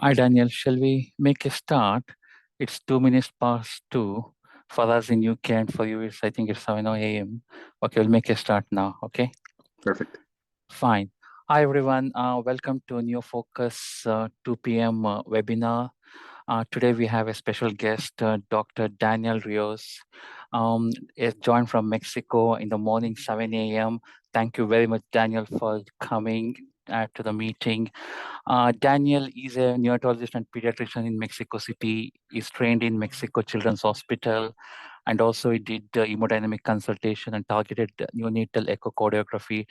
Hi, Daniel. Shall we make a start? It's 2 minutes past 2 for us in UK, and for you, I think it's 7 a.m. Okay, we'll make a start now. Okay, Perfect. fine. Hi, everyone. Welcome to NeoFOCUS 2 p.m. Webinar. Today, we have a special guest, Dr. Daniel Rios, is joined from Mexico in the morning, 7 a.m. Thank you very much, Daniel, for coming to the meeting. Daniel is a neonatologist and pediatrician in Mexico City. He's trained in Mexico Children's Hospital, and also he did hemodynamic consultation and targeted neonatal echocardiography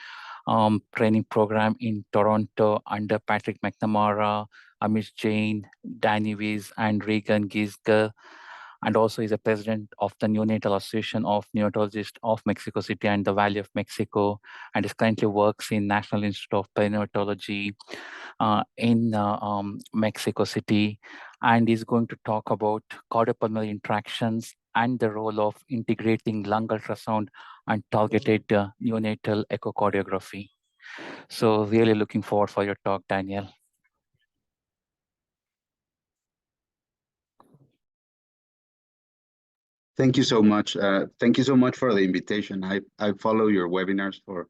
training program in Toronto under Patrick McNamara, Amish Jain, Danny Weiss, and Regan Giesger. And also is a president of the Neonatal Association of Neonatologists of Mexico City and the Valley of Mexico, and is currently works in National Institute of Perinatology in Mexico City, and is going to talk about cardiopulmonary interactions and the role of integrating lung ultrasound and targeted neonatal echocardiography. So really looking forward for your talk, Daniel. Thank you so much. Thank you so much for the invitation. I follow your webinars for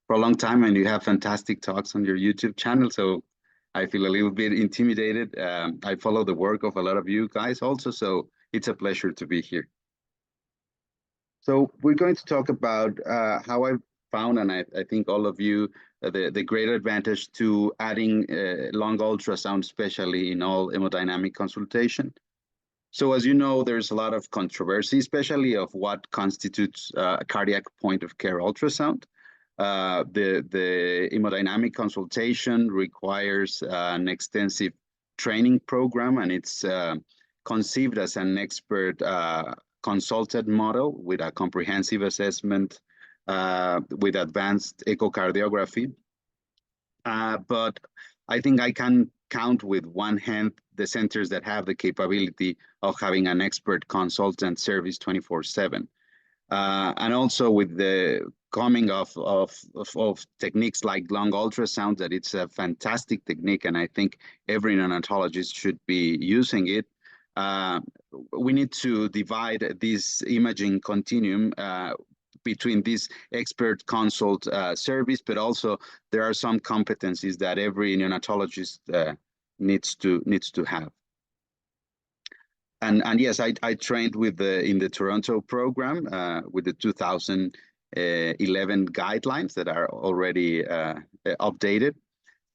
a long time, and you have fantastic talks on your YouTube channel. So I feel a little bit intimidated. I follow the work of a lot of you guys also, so it's a pleasure to be here. So we're going to talk about how I found, and I think all of you, the great advantage to adding lung ultrasound, especially in all hemodynamic consultation. So as you know, there's a lot of controversy, especially of what constitutes a cardiac point of care ultrasound. The hemodynamic consultation requires an extensive training program, and it's conceived as an expert consulted model with a comprehensive assessment with advanced echocardiography. But I think I can count with one hand the centers that have the capability of having an expert consultant service 24/7. And also with the coming of techniques like lung ultrasound, that it's a fantastic technique, and I think every neonatologist should be using it. We need to divide this imaging continuum between this expert consult service, but also there are some competencies that every neonatologist needs to have. And yes, I trained with in the Toronto program with the 2011 guidelines that are already updated.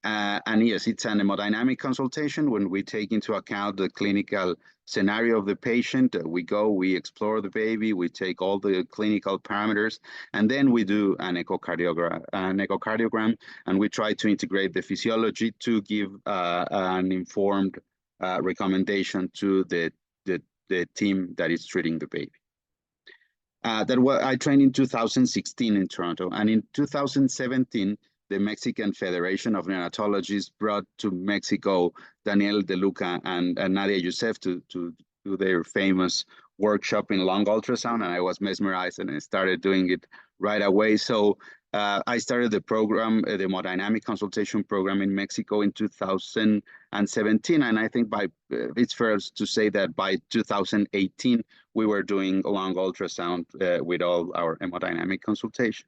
And yes, it's an hemodynamic consultation when we take into account the clinical scenario of the patient. We explore the baby, we take all the clinical parameters, and then we do an echocardiogram, and we try to integrate the physiology to give an informed recommendation to the team that is treating the baby. I trained in 2016 in Toronto, and in 2017, the Mexican Federation of Neonatologists brought to Mexico Daniel De Luca and Nadia Youssef to do their famous workshop in lung ultrasound, and I was mesmerized and I started doing it right away. So I started the program, the hemodynamic consultation program in Mexico in 2017, and I think it's fair to say that by 2018 we were doing lung ultrasound with all our hemodynamic consultation.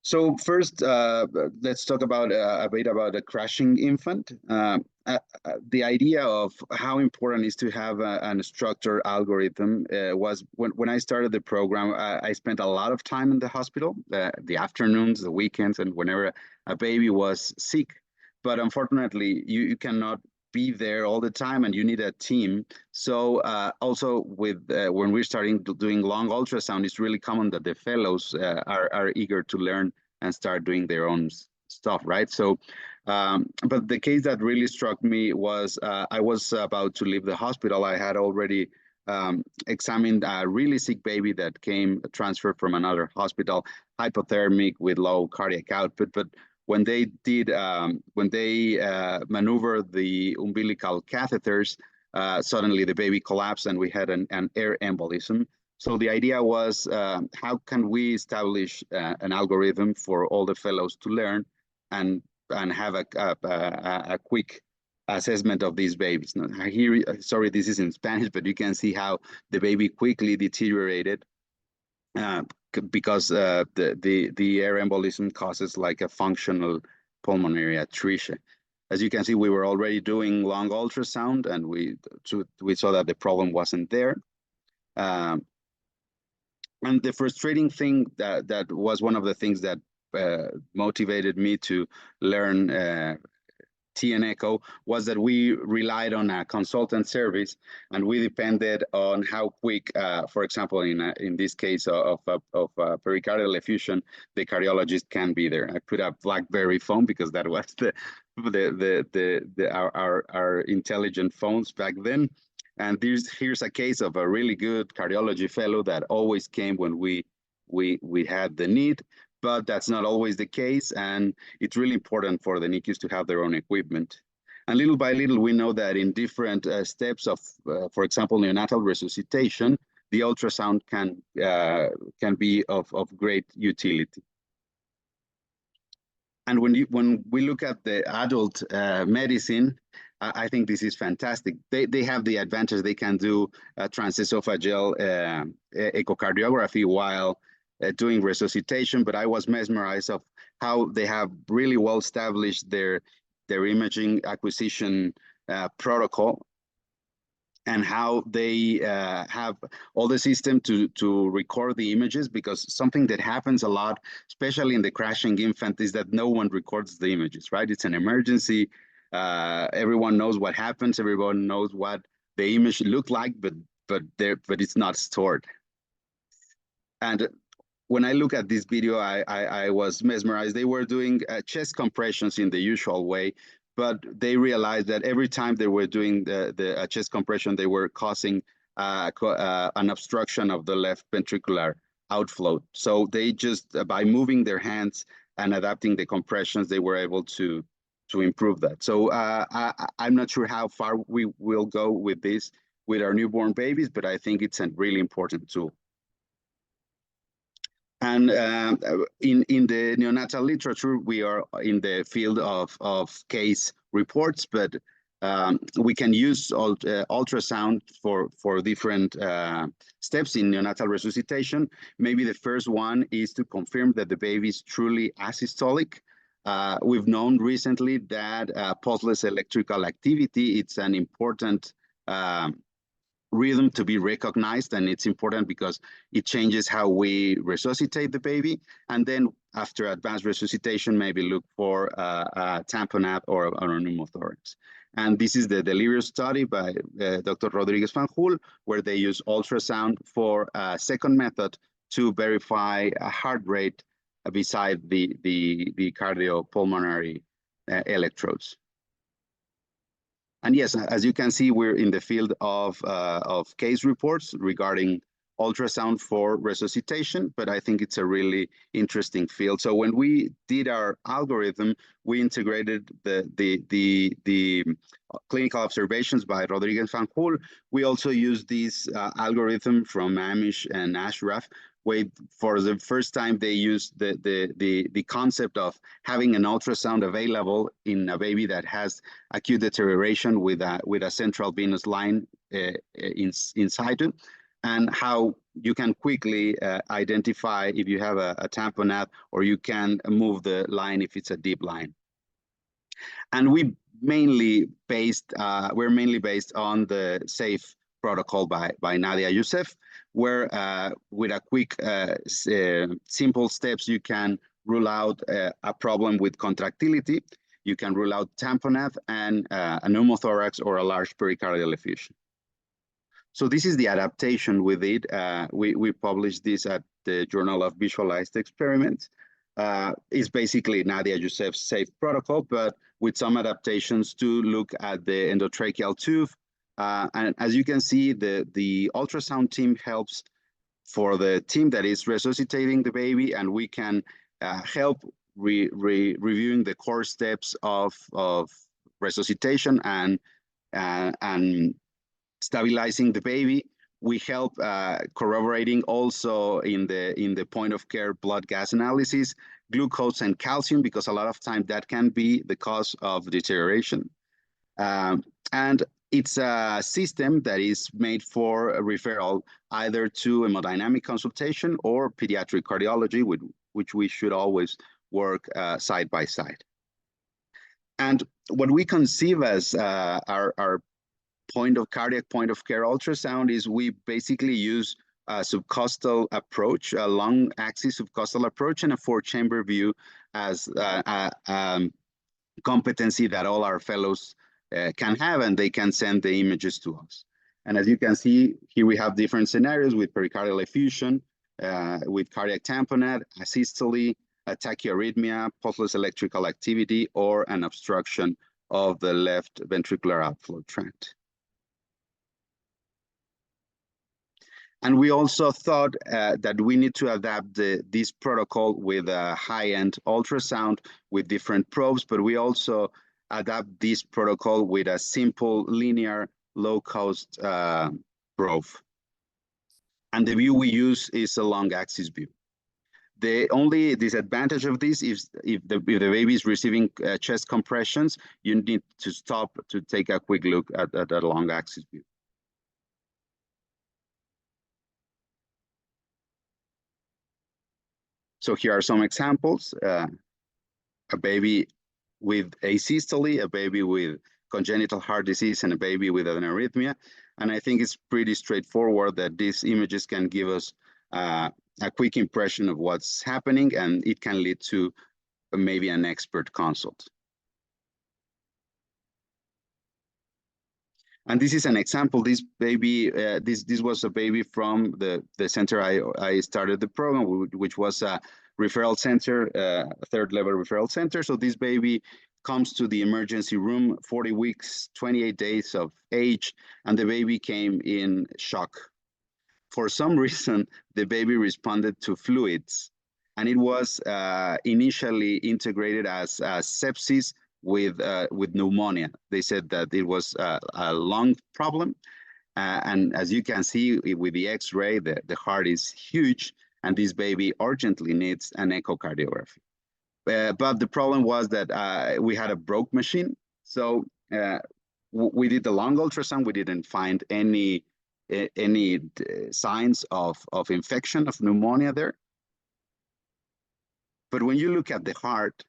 So first, let's talk about a bit about a crashing infant. The idea of how important it is to have an structured algorithm was when I started the program, I spent a lot of time in the hospital, the afternoons, the weekends, and whenever a baby was sick. But unfortunately, you cannot be there all the time, and you need a team. So also with when we're starting doing lung ultrasound, it's really common that the fellows are eager to learn and start doing their own stuff, right? So, but the case that really struck me was I was about to leave the hospital. I had already examined a really sick baby that came transferred from another hospital, hypothermic with low cardiac output, but when they did, maneuvered the umbilical catheters, suddenly the baby collapsed and we had an air embolism. So the idea was, how can we establish an algorithm for all the fellows to learn and have a quick assessment of these babies. Now, here, sorry, this is in Spanish, but you can see how the baby quickly deteriorated because the air embolism causes like a functional pulmonary atresia. As you can see, we were already doing long ultrasound, and we saw that the problem wasn't there. And the frustrating thing that was one of the things that motivated me to learn TN echo was that we relied on a consultant service, and we depended on how quick, for example, in this case of pericardial effusion, the cardiologist can be there. I put a BlackBerry phone because that was our intelligent phones back then. And here's a case of a really good cardiology fellow that always came when we had the need. But that's not always the case, and it's really important for the NICUs to have their own equipment. And little by little, we know that in different steps of, for example, neonatal resuscitation, the ultrasound can be of great utility. And when we look at the adult medicine, I think this is fantastic. They have the advantage they can do transesophageal echocardiography while doing resuscitation, but I was mesmerized of how they have really well established their imaging acquisition protocol, and how they have all the system to record the images, because something that happens a lot, especially in the crashing infant, is that no one records the images, right? It's an emergency. Everyone knows what happens. Everyone knows what the image looked like, but it's not stored. And when I look at this video, I was mesmerized. They were doing chest compressions in the usual way, but they realized that every time they were doing the chest compression, they were causing an obstruction of the left ventricular outflow. So they just, by moving their hands and adapting the compressions, they were able to improve that. So I'm not sure how far we will go with this with our newborn babies, but I think it's a really important tool. And in the neonatal literature, we are in the field of case reports, but we can use ultrasound for different steps in neonatal resuscitation. Maybe the first one is to confirm that the baby is truly asystolic. We've known recently that pulseless electrical activity, it's an important rhythm to be recognized, and it's important because it changes how we resuscitate the baby. And then after advanced resuscitation, maybe look for a tamponade or a pneumothorax. And this is the Delirious study by Dr. Rodriguez Van Hool, where they use ultrasound for a second method to verify a heart rate beside the cardiopulmonary electrodes. And yes, as you can see, we're in the field of case reports regarding ultrasound for resuscitation, but I think it's a really interesting field. So when we did our algorithm, we integrated the clinical observations by Rodriguez Van Hool. We also used this algorithm from Amish and Ashraf, where for the first time they used the concept of having an ultrasound available in a baby that has acute deterioration with a central venous line inside it, and how you can quickly identify if you have a tamponade, or you can move the line if it's a deep line. And we're mainly based on the SAFE protocol by Nadia Youssef, where with a quick, simple steps, you can rule out a problem with contractility. You can rule out tamponade and a pneumothorax or a large pericardial effusion. So this is the adaptation we did. We published this at the Journal of Visualized Experiments. It's basically Nadia Youssef's SAFE protocol, but with some adaptations to look at the endotracheal tube. And as you can see, the ultrasound team helps for the team that is resuscitating the baby, and we can help reviewing the core steps of resuscitation and stabilizing the baby. We help corroborating also in the point of care blood gas analysis, glucose and calcium, because a lot of time that can be the cause of deterioration. And it's a system that is made for a referral either to hemodynamic consultation or pediatric cardiology, with which we should always work side by side. And what we conceive as our cardiac point of care ultrasound is we basically use a subcostal approach, a long axis subcostal approach, and a 4-chamber view as competency that all our fellows can have, and they can send the images to us. And as you can see, here we have different scenarios with pericardial effusion, with cardiac tamponade, asystole, a tachyarrhythmia, pulseless electrical activity, or an obstruction of the left ventricular outflow tract. And we also thought that we need to adapt this protocol with a high-end ultrasound with different probes, but we also adapt this protocol with a simple, linear, low-cost probe. And the view we use is a long axis view. The only disadvantage of this is if the baby is receiving chest compressions, you need to stop to take a quick look at that long axis view. So here are some examples. A baby with asystole, a baby with congenital heart disease, and a baby with an arrhythmia. And I think it's pretty straightforward that these images can give us a quick impression of what's happening, and it can lead to maybe an expert consult. And this is an example. This baby, this was a baby from the center I started the program, which was a referral center, a third-level referral center. So this baby comes to the emergency room, 40 weeks, 28 days of age, and the baby came in shock. For some reason, the baby responded to fluids, and it was initially integrated as sepsis with pneumonia. They said that it was a lung problem. And as you can see with the X-ray, the heart is huge, and this baby urgently needs an echocardiography. But the problem was that we had a broke machine. So we did the long ultrasound. We didn't find any signs of infection, of pneumonia there. But when you look at the heart,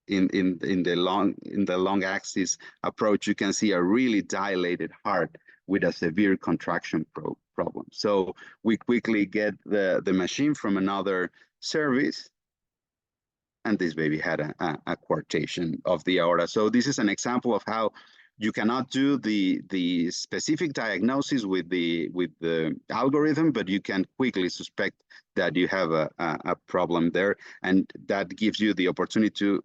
in the long axis approach, you can see a really dilated heart with a severe contraction problem. So we quickly get the machine from another service, and this baby had a coarctation of the aorta. So this is an example of how you cannot do the specific diagnosis with the algorithm, but you can quickly suspect that you have a problem there, and that gives you the opportunity to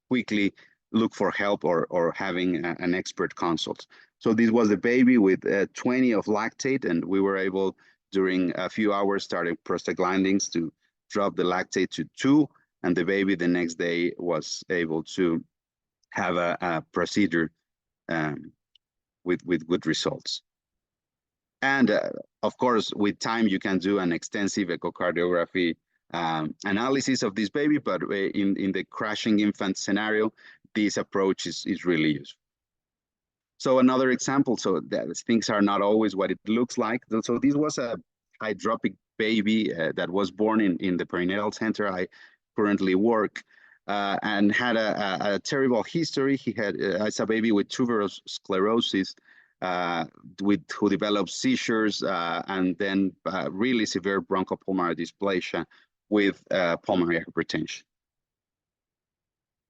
quickly look for help or having an expert consult. So this was a baby with 20 of lactate, and we were able, during a few hours, starting prostaglandins, to drop the lactate to 2, and the baby the next day was able to have a procedure with good results. And of course, with time, you can do an extensive echocardiography analysis of this baby, but in the crashing infant scenario, this approach is really useful. So another example, so that things are not always what it looks like. So this was a hydropic baby that was born in the perinatal center I currently work, and had a terrible history. He had as a baby with tuberous sclerosis, who developed seizures, and then really severe bronchopulmonary dysplasia with pulmonary hypertension.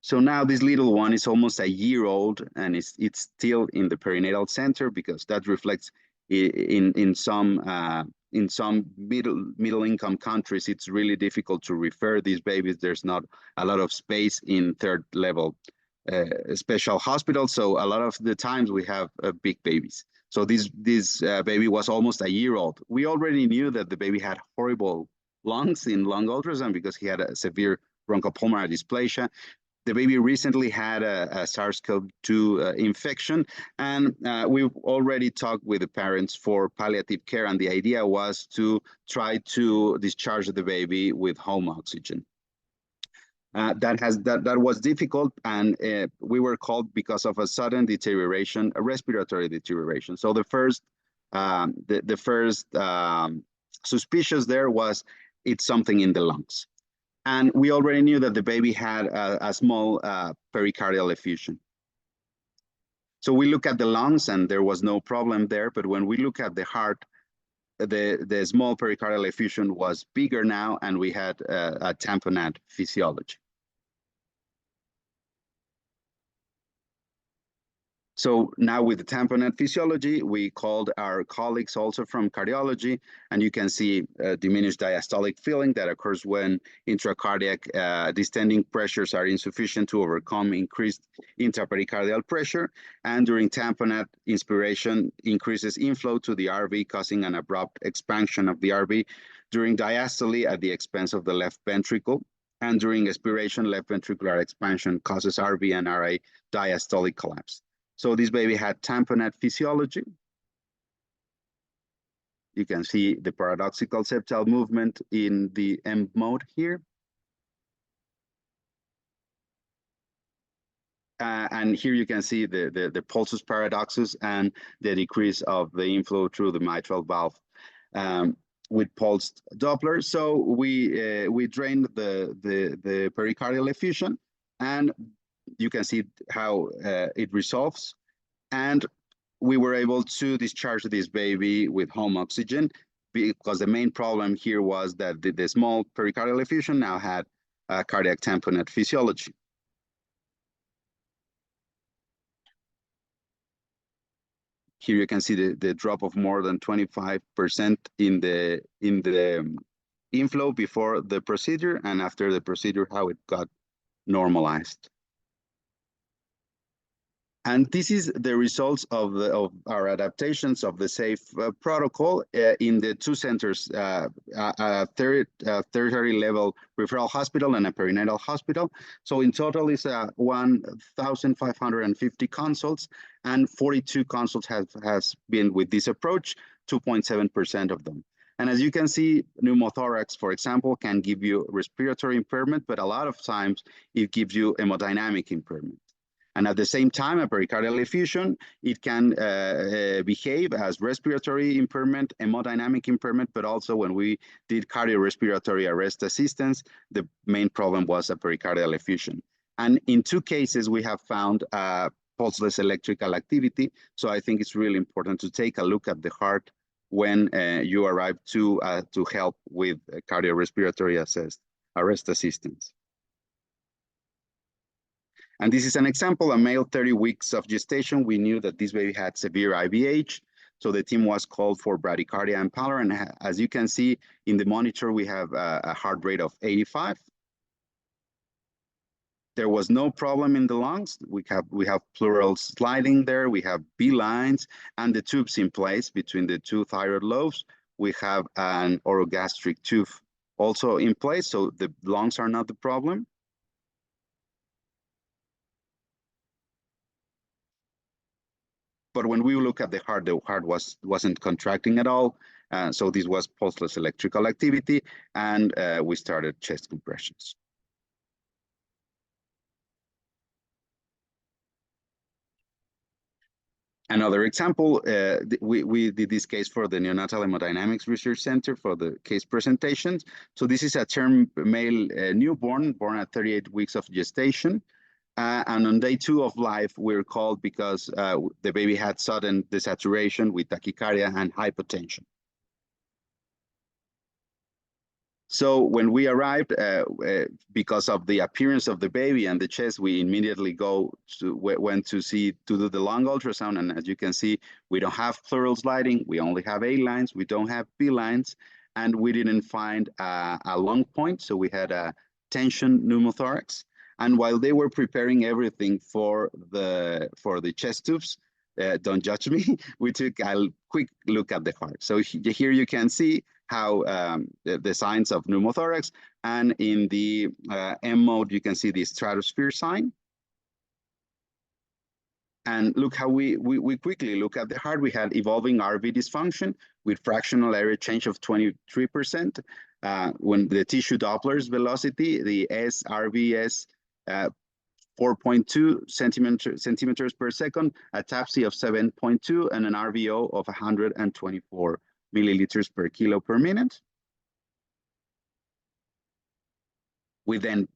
So now this little one is almost a year old, and it's still in the perinatal center, because that reflects in some middle income countries, it's really difficult to refer these babies. There's not a lot of space in third level special hospitals. So a lot of the times we have big babies. So this baby was almost a year old. We already knew that the baby had horrible lungs in lung ultrasound because he had a severe bronchopulmonary dysplasia. The baby recently had a SARS-CoV-2 infection, and we've already talked with the parents for palliative care, and the idea was to try to discharge the baby with home oxygen. That was difficult, and we were called because of a sudden deterioration, a respiratory deterioration. So the first suspicious there was it's something in the lungs, and we already knew that the baby had a small pericardial effusion. So we look at the lungs, and there was no problem there. But when we look at the heart, the small pericardial effusion was bigger now, and we had a tamponade physiology. So now with the tamponade physiology, we called our colleagues also from cardiology, and you can see diminished diastolic filling that occurs when intracardiac distending pressures are insufficient to overcome increased intrapericardial pressure. And during tamponade, inspiration increases inflow to the RV, causing an abrupt expansion of the RV. During diastole, at the expense of the left ventricle. And during expiration, left ventricular expansion causes RV and RA diastolic collapse. So this baby had tamponade physiology. You can see the paradoxical septal movement in the M mode here. And here you can see the pulsus paradoxus and the decrease of the inflow through the mitral valve with pulsed Doppler. So we drained the pericardial effusion, and you can see how it resolves. And we were able to discharge this baby with home oxygen, because the main problem here was that the small pericardial effusion now had cardiac tamponade physiology. Here you can see the drop of more than 25% in the inflow before the procedure, and after the procedure, how it got normalized. And this is the results of our adaptations of the SAFE protocol in the two centers, tertiary level referral hospital and a perinatal hospital. So in total is 1,550 consults, and 42 consults has been with this approach, 2.7% of them. And as you can see, pneumothorax, for example, can give you respiratory impairment, but a lot of times it gives you hemodynamic impairment. And at the same time, a pericardial effusion, it can behave as respiratory impairment, hemodynamic impairment, but also when we did cardiorespiratory arrest assistance, the main problem was a pericardial effusion. And in 2 cases, we have found pulseless electrical activity. So I think it's really important to take a look at the heart when you arrive to help with cardiorespiratory arrest assistance. And this is an example, a male 30 weeks of gestation. We knew that this baby had severe IVH. So the team was called for bradycardia and pallor. And as you can see in the monitor, we have a heart rate of 85. There was no problem in the lungs. We have pleural sliding there. We have B lines and the tubes in place between the 2 thyroid lobes. We have an orogastric tube also in place. So the lungs are not the problem. But when we look at the heart wasn't contracting at all. So this was pulseless electrical activity, and we started chest compressions. Another example, we did this case for the Neonatal Hemodynamics Research Center for the case presentations. So this is a term male newborn, born at 38 weeks of gestation. And on day 2 of life, we're called because the baby had sudden desaturation with tachycardia and hypotension. So when we arrived, because of the appearance of the baby and the chest, we immediately went to do the lung ultrasound. And as you can see, we don't have pleural sliding. We only have A lines. We don't have B lines. And we didn't find a lung point. So we had a tension pneumothorax. And while they were preparing everything for the chest tubes, don't judge me, we took a quick look at the heart. So here you can see how the signs of pneumothorax, and in the M mode, you can see the stratosphere sign. And look how we quickly look at the heart. We had evolving RV dysfunction with fractional area change of 23%. when the tissue Doppler's velocity, the SRVS 4.2 centimeters per second, a TAPSE of 7.2, and an RVO of 124 milliliters per kilo per minute. We then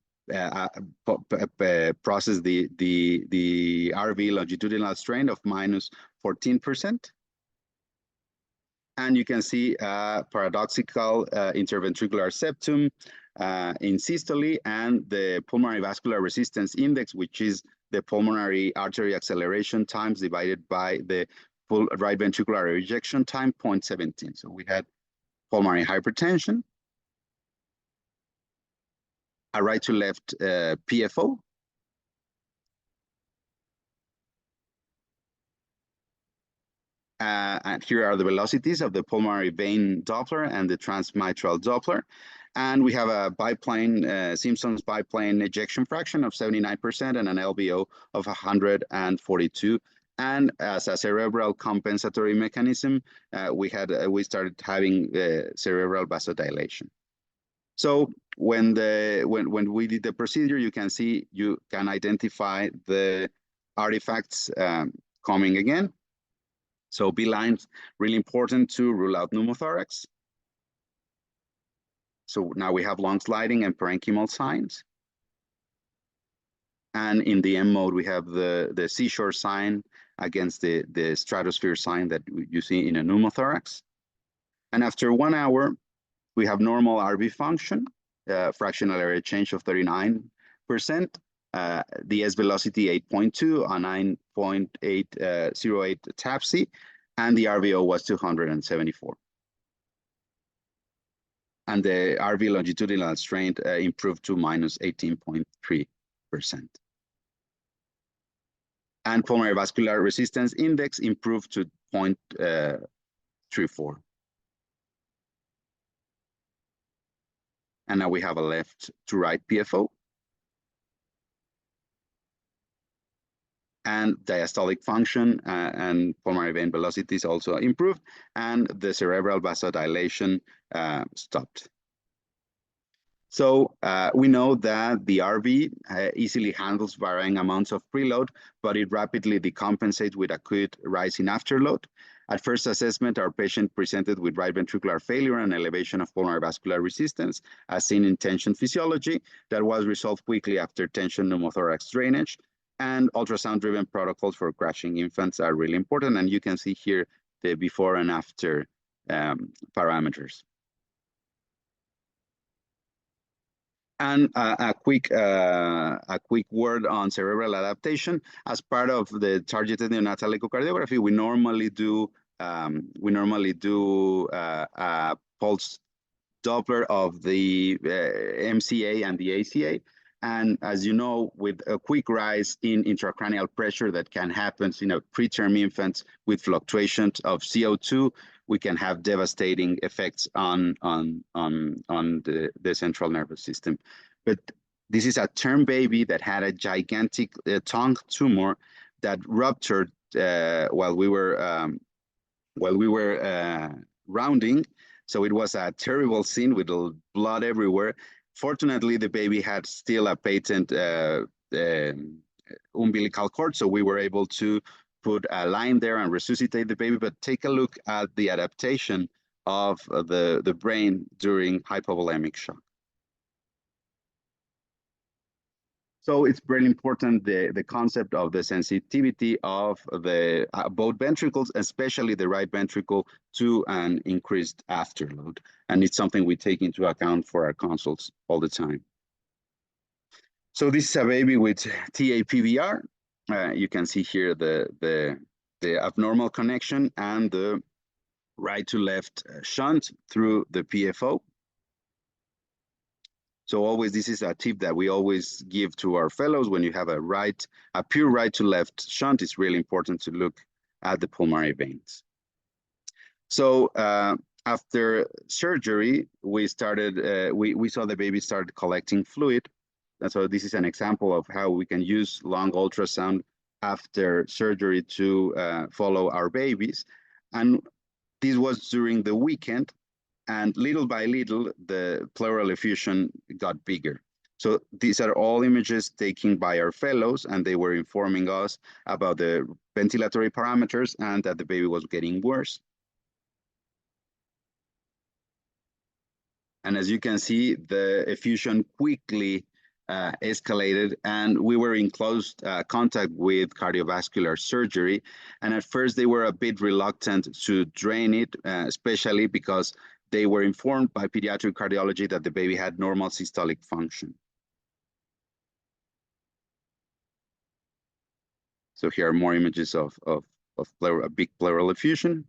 process the RV longitudinal strain of minus 14%. And you can see paradoxical interventricular septum in systole, and the pulmonary vascular resistance index, which is the pulmonary artery acceleration times divided by the right ventricular ejection time, 0.17. So we had pulmonary hypertension, a right to left PFO, and here are the velocities of the pulmonary vein Doppler and the transmitral Doppler. And we have a biplane, Simpson's biplane ejection fraction of 79% and an LVO of 142. And as a cerebral compensatory mechanism, we started having cerebral vasodilation. So when we did the procedure, you can identify the artifacts coming again. So B lines, really important to rule out pneumothorax. So now we have lung sliding and parenchymal signs. And in the M mode, we have the seashore sign against the stratosphere sign that you see in a pneumothorax. And after 1 hour, we have normal RV function, fractional area change of 39%, the S velocity 8.2, a 9.808 TAPSE, and the RVO was 274. And the RV longitudinal strain improved to minus 18.3%. And pulmonary vascular resistance index improved to 0.34. And now we have a left to right PFO. And diastolic function and pulmonary vein velocities also improved, and the cerebral vasodilation stopped. So we know that the RV easily handles varying amounts of preload, but it rapidly decompensates with acute rise in afterload. At first assessment, our patient presented with right ventricular failure and elevation of pulmonary vascular resistance, as seen in tension physiology, that was resolved quickly after tension pneumothorax drainage. And ultrasound-driven protocols for crashing infants are really important. And you can see here the before and after parameters. And a quick word on cerebral adaptation. As part of the targeted neonatal echocardiography, we normally do a pulse Doppler of the MCA and the ACA. And as you know, with a quick rise in intracranial pressure that can happen in preterm infants with fluctuations of CO2, we can have devastating effects on the central nervous system. But this is a term baby that had a gigantic tongue tumor that ruptured while we were rounding. So it was a terrible scene with blood everywhere. Fortunately, the baby had still a patent umbilical cord, so we were able to put a line there and resuscitate the baby. But take a look at the adaptation of the brain during hypovolemic shock. So it's very important, the concept of the sensitivity of the both ventricles, especially the right ventricle, to an increased afterload. And it's something we take into account for our consults all the time. So this is a baby with TAPVR. You can see here the abnormal connection and the right to left shunt through the PFO. So always, this is a tip that we always give to our fellows. When you have a pure right to left shunt, it's really important to look at the pulmonary veins. So after surgery, we saw the baby start collecting fluid. And so this is an example of how we can use long ultrasound after surgery to follow our babies. And this was during the weekend. And little by little, the pleural effusion got bigger. So these are all images taken by our fellows, and they were informing us about the ventilatory parameters and that the baby was getting worse. And as you can see, the effusion quickly escalated, and we were in close contact with cardiovascular surgery. And at first, they were a bit reluctant to drain it, especially because they were informed by pediatric cardiology that the baby had normal systolic function. So here are more images of a big pleural effusion.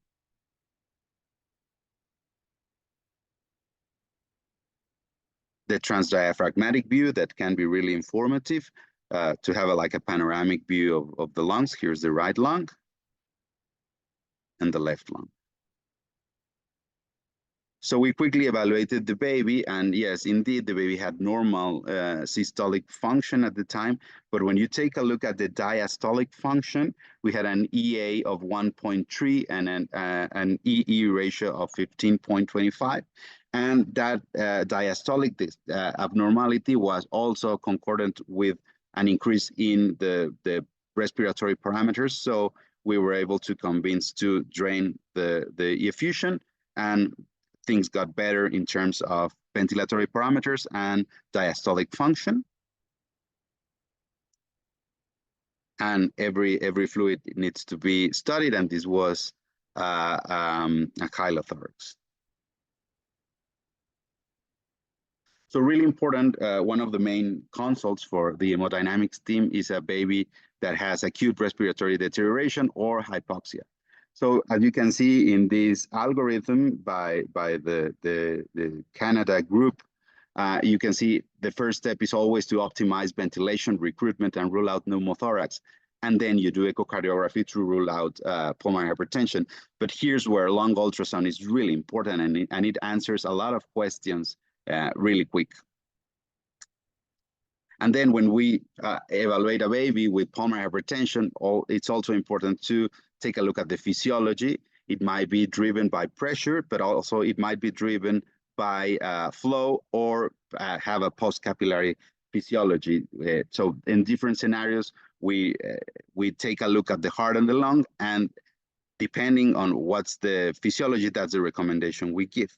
The transdiaphragmatic view that can be really informative to have like a panoramic view of the lungs. Here's the right lung and the left lung. So we quickly evaluated the baby, and yes, indeed, the baby had normal systolic function at the time. But when you take a look at the diastolic function, we had an EA of 1.3 and an EE ratio of 15.25. And that diastolic abnormality was also concordant with an increase in the respiratory parameters. So we were able to convince to drain the effusion, and things got better in terms of ventilatory parameters and diastolic function. And every fluid needs to be studied, and this was a chylothorax. So really important, one of the main consults for the hemodynamics team is a baby that has acute respiratory deterioration or hypoxia. So as you can see in this algorithm by the Canada group, you can see the first step is always to optimize ventilation, recruitment, and rule out pneumothorax. And then you do echocardiography to rule out pulmonary hypertension. But here's where lung ultrasound is really important, and it answers a lot of questions really quick. And then when we evaluate a baby with pulmonary hypertension, it's also important to take a look at the physiology. It might be driven by pressure, but also it might be driven by flow or have a post-capillary physiology. So in different scenarios, we take a look at the heart and the lung, and depending on what's the physiology, that's the recommendation we give.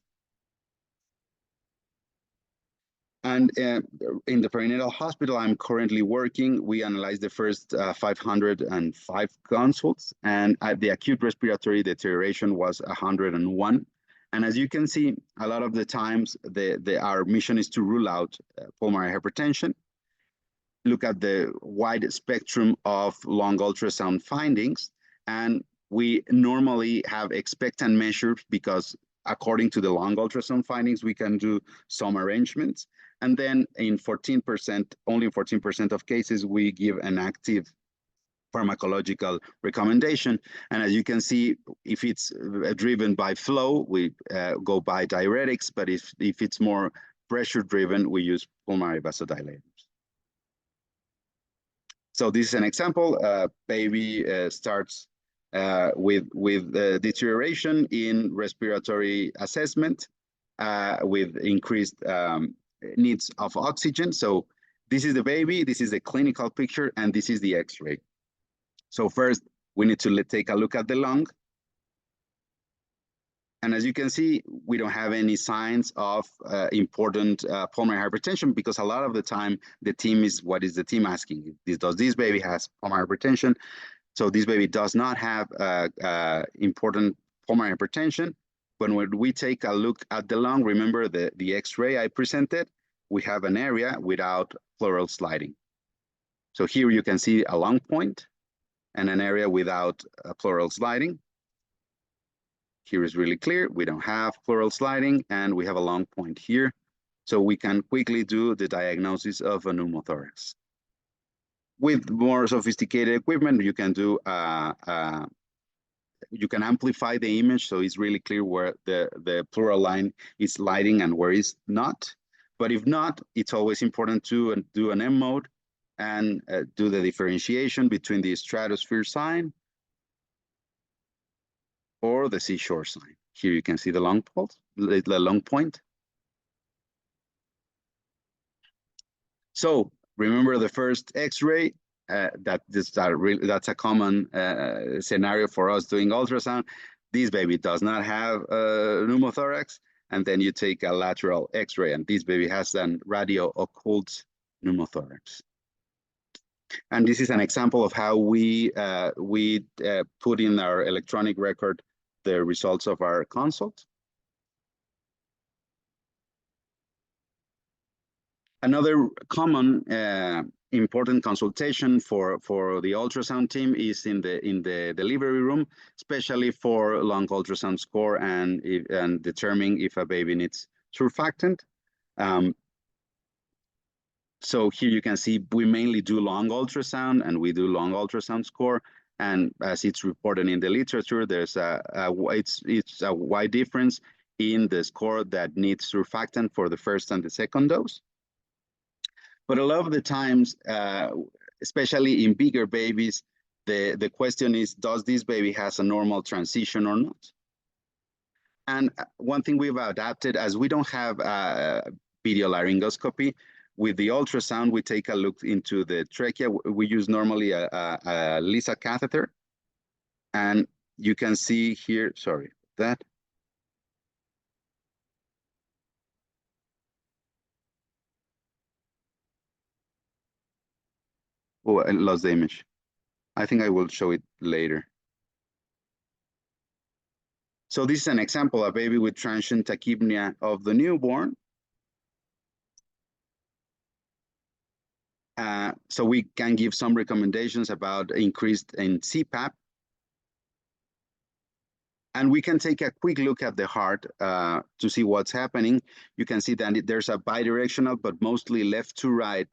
And in the perinatal hospital I'm currently working, we analyzed the first 505 consults, and the acute respiratory deterioration was 101. And as you can see, a lot of the times our mission is to rule out pulmonary hypertension, look at the wide spectrum of lung ultrasound findings, and we normally have expectant measures because according to the lung ultrasound findings, we can do some arrangements. And then in 14%, only 14% of cases, we give an active pharmacological recommendation. And as you can see, if it's driven by flow, we go by diuretics, but if it's more pressure driven, we use pulmonary vasodilators. So this is an example. Baby starts with deterioration in respiratory assessment with increased needs of oxygen. So this is the baby, this is the clinical picture, and this is the X-ray. So first, we need to take a look at the lung. And as you can see, we don't have any signs of important pulmonary hypertension, because a lot of the time, the team is, what is the team asking? Does this baby has pulmonary hypertension? So this baby does not have important pulmonary hypertension. But when we take a look at the lung, remember the X-ray I presented, we have an area without pleural sliding. So here you can see a lung point and an area without pleural sliding. Here is really clear, we don't have pleural sliding, and we have a lung point here. So we can quickly do the diagnosis of a pneumothorax. With more sophisticated equipment, you can do you can amplify the image, so it's really clear where the pleural line is sliding and where it's not. But if not, it's always important to do an M mode and do the differentiation between the stratosphere sign or the seashore sign. Here you can see the long pulse, the long point. So remember the first X-ray, that's a common scenario for us doing ultrasound. This baby does not have pneumothorax, and then you take a lateral X-ray, and this baby has an radio-occult pneumothorax. And this is an example of how we put in our electronic record the results of our consult. Another common important consultation for the ultrasound team is in the delivery room, especially for long ultrasound score and determining if a baby needs surfactant. So here you can see we mainly do long ultrasound, and we do long ultrasound score. And as it's reported in the literature, there's it's a wide difference in the score that needs surfactant for the first and the second dose. But a lot of the times, especially in bigger babies, the question is, does this baby has a normal transition or not? And one thing we've adapted, as we don't have video laryngoscopy, with the ultrasound, we take a look into the trachea. We use normally a Lisa catheter. And you can see here, sorry, that. Oh, I lost the image. I think I will show it later. So this is an example of a baby with transient tachypnea of the newborn. So we can give some recommendations about increased in CPAP. And we can take a quick look at the heart to see what's happening. You can see that there's a bidirectional, but mostly left to right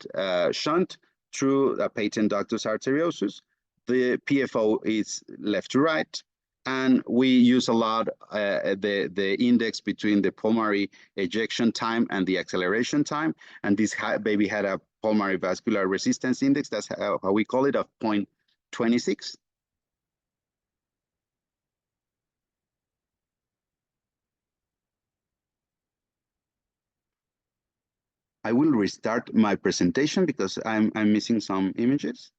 shunt through a patent ductus arteriosus. The PFO is left to right. And we use a lot the index between the pulmonary ejection time and the acceleration time. And this baby had a pulmonary vascular resistance index, that's how we call it, of 0.26. I will restart my presentation because I'm missing some images.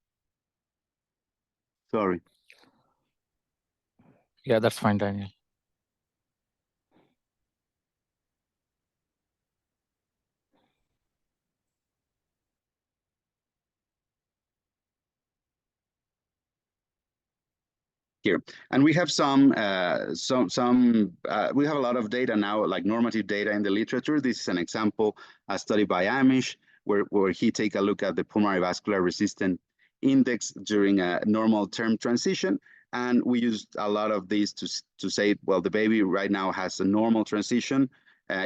Sorry. Yeah, that's fine, Daniel. Here, and we have we have a lot of data now, like normative data in the literature. This is an example, a study by Amish, where he take a look at the pulmonary vascular resistance index during a normal term transition. And we used a lot of these to say, well, the baby right now has a normal transition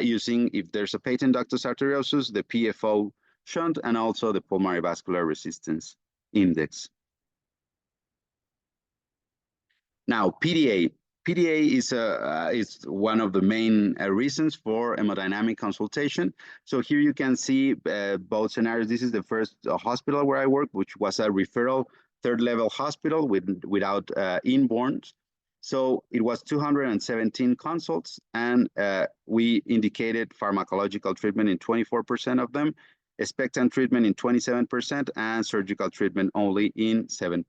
using, if there's a patent ductus arteriosus, the PFO shunt, and also the pulmonary vascular resistance index. Now, PDA. PDA is one of the main reasons for hemodynamic consultation. So here you can see both scenarios. This is the first hospital where I worked, which was a referral third level hospital without inborns. So it was 217 consults, and we indicated pharmacological treatment in 24% of them, expectant treatment in 27%, and surgical treatment only in 7%.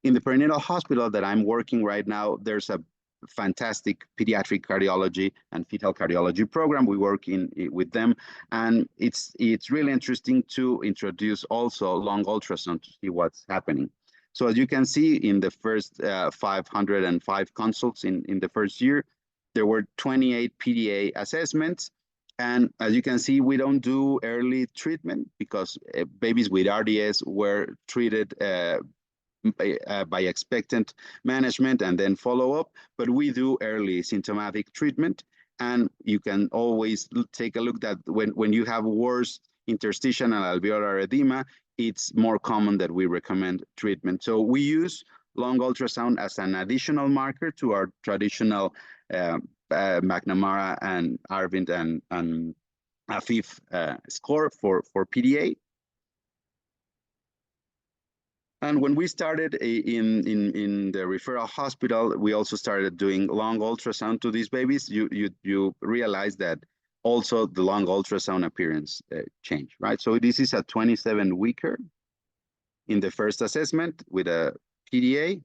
In the perinatal hospital that I'm working right now, there's a fantastic pediatric cardiology and fetal cardiology program. We work with them, and it's really interesting to introduce also long ultrasound to see what's happening. So as you can see, in the first 505 consults in the first year, there were 28 PDA assessments. And as you can see, we don't do early treatment because babies with RDS were treated by expectant management and then follow up, but we do early symptomatic treatment. And you can always take a look at when you have worse interstitial and alveolar edema, it's more common that we recommend treatment. So we use long ultrasound as an additional marker to our traditional McNamara and Arvind and Afif score for PDA. And when we started in the referral hospital, we also started doing lung ultrasound to these babies. You realize that also the lung ultrasound appearance changed, right? So this is a 27-weeker in the first assessment with a PDA.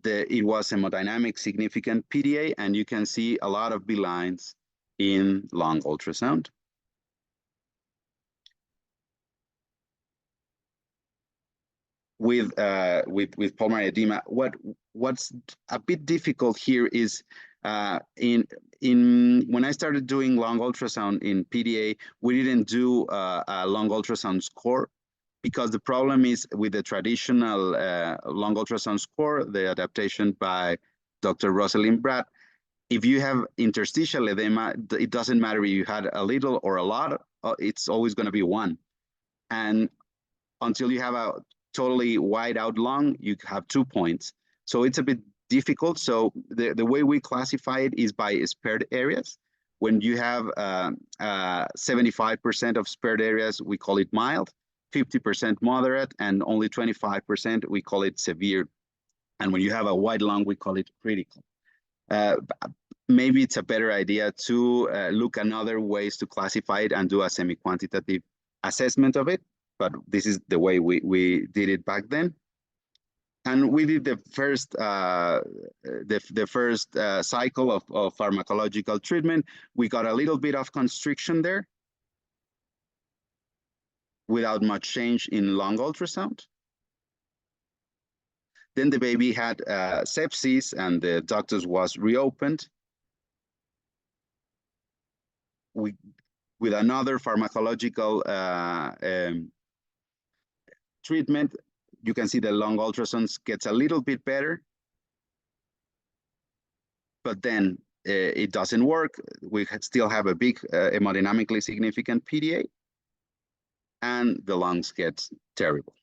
It was hemodynamic significant PDA, and you can see a lot of B lines in lung ultrasound. With pulmonary edema, what's a bit difficult here is when I started doing lung ultrasound in PDA, we didn't do a lung ultrasound score, because the problem is with the traditional lung ultrasound score, the adaptation by Dr. Rosalind Brad, if you have interstitial edema, it doesn't matter if you had a little or a lot, it's always going to be 1. And until you have a totally wide out lung, you have 2 points. So it's a bit difficult. So the way we classify it is by spared areas. When you have 75% of spared areas, we call it mild, 50% moderate, and only 25%, we call it severe. And when you have a wide lung, we call it critical. Maybe it's a better idea to look at other ways to classify it and do a semi-quantitative assessment of it. But this is the way we did it back then. And we did the first cycle of pharmacological treatment. We got a little bit of constriction there without much change in lung ultrasound. Then the baby had sepsis, and the ductus was reopened. With another pharmacological treatment, you can see the lung ultrasounds gets a little bit better, but then it doesn't work. We still have a big hemodynamically significant PDA, and the lungs get terrible.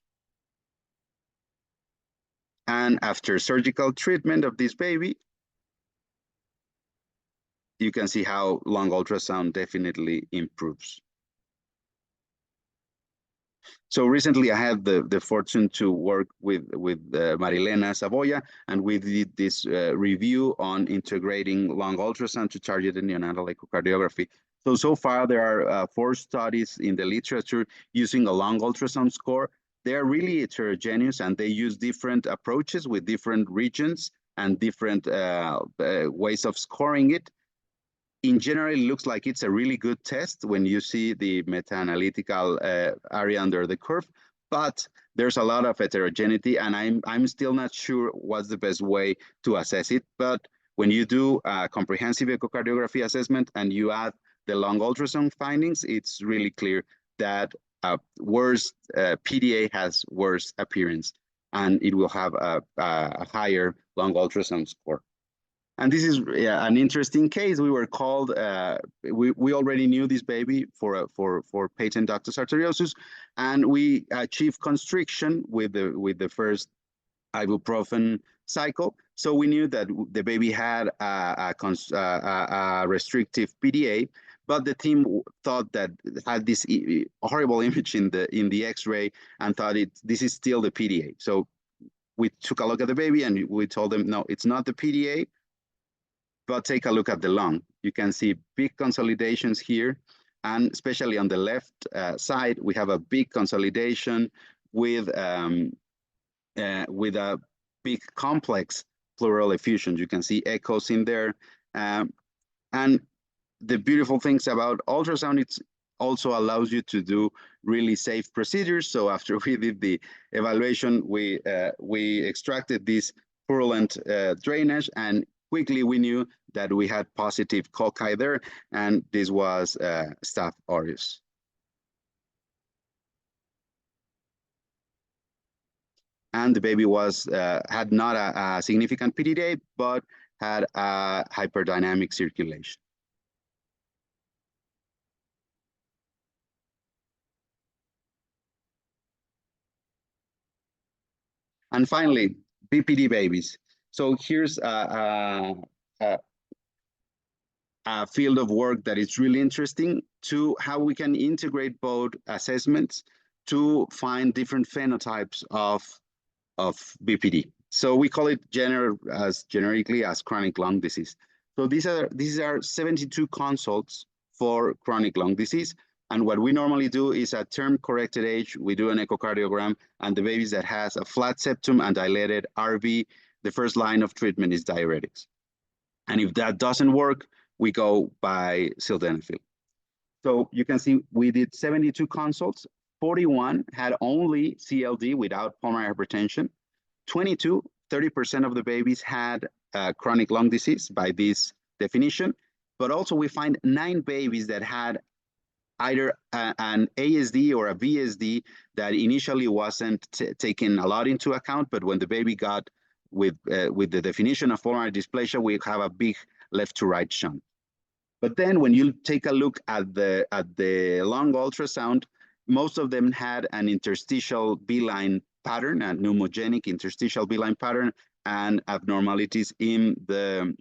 And after surgical treatment of this baby, you can see how lung ultrasound definitely improves. So recently I had the fortune to work with Marilena Savoya, and we did this review on integrating lung ultrasound to targeted neonatal echocardiography. So far there are 4 studies in the literature using a lung ultrasound score. They're really heterogeneous, and they use different approaches with different regions and different ways of scoring it. In general, it looks like it's a really good test when you see the meta-analytical area under the curve, but there's a lot of heterogeneity, and I'm still not sure what's the best way to assess it. But when you do a comprehensive echocardiography assessment and you add the lung ultrasound findings, it's really clear that worse PDA has worse appearance, and it will have a higher lung ultrasound score. And this is an interesting case. We were called, we already knew this baby for patent ductus arteriosus, and we achieved constriction with the first ibuprofen cycle. So we knew that the baby had a restrictive PDA, but the team thought that had this horrible image in the X-ray and thought this is still the PDA. So we took a look at the baby and we told them, no, it's not the PDA. But take a look at the lung. You can see big consolidations here, and especially on the left side, we have a big consolidation with a big complex pleural effusion. You can see echoes in there. And the beautiful things about ultrasound, it also allows you to do really safe procedures. So after we did the evaluation, we extracted this purulent drainage, and quickly we knew that we had positive cocci there, and this was Staph aureus. And the baby had not a significant PDA, but had a hyperdynamic circulation. And finally, BPD babies. So here's a field of work that is really interesting to how we can integrate both assessments to find different phenotypes of BPD. So we call it generically as chronic lung disease. So these are 72 consults for chronic lung disease. And what we normally do is at term-corrected age, we do an echocardiogram, and the babies that has a flat septum and dilated RV, the first line of treatment is diuretics. And if that doesn't work, we go by sildenafil. So you can see we did 72 consults. 41 had only CLD without pulmonary hypertension. 22, 30% of the babies had chronic lung disease by this definition. But also we find 9 babies that had either an ASD or a VSD that initially wasn't taken a lot into account, but when the baby got with the definition of pulmonary dysplasia, we have a big left to right shunt. But then when you take a look at the lung ultrasound, most of them had an interstitial B-line pattern, a pneumogenic interstitial B-line pattern, and abnormalities in the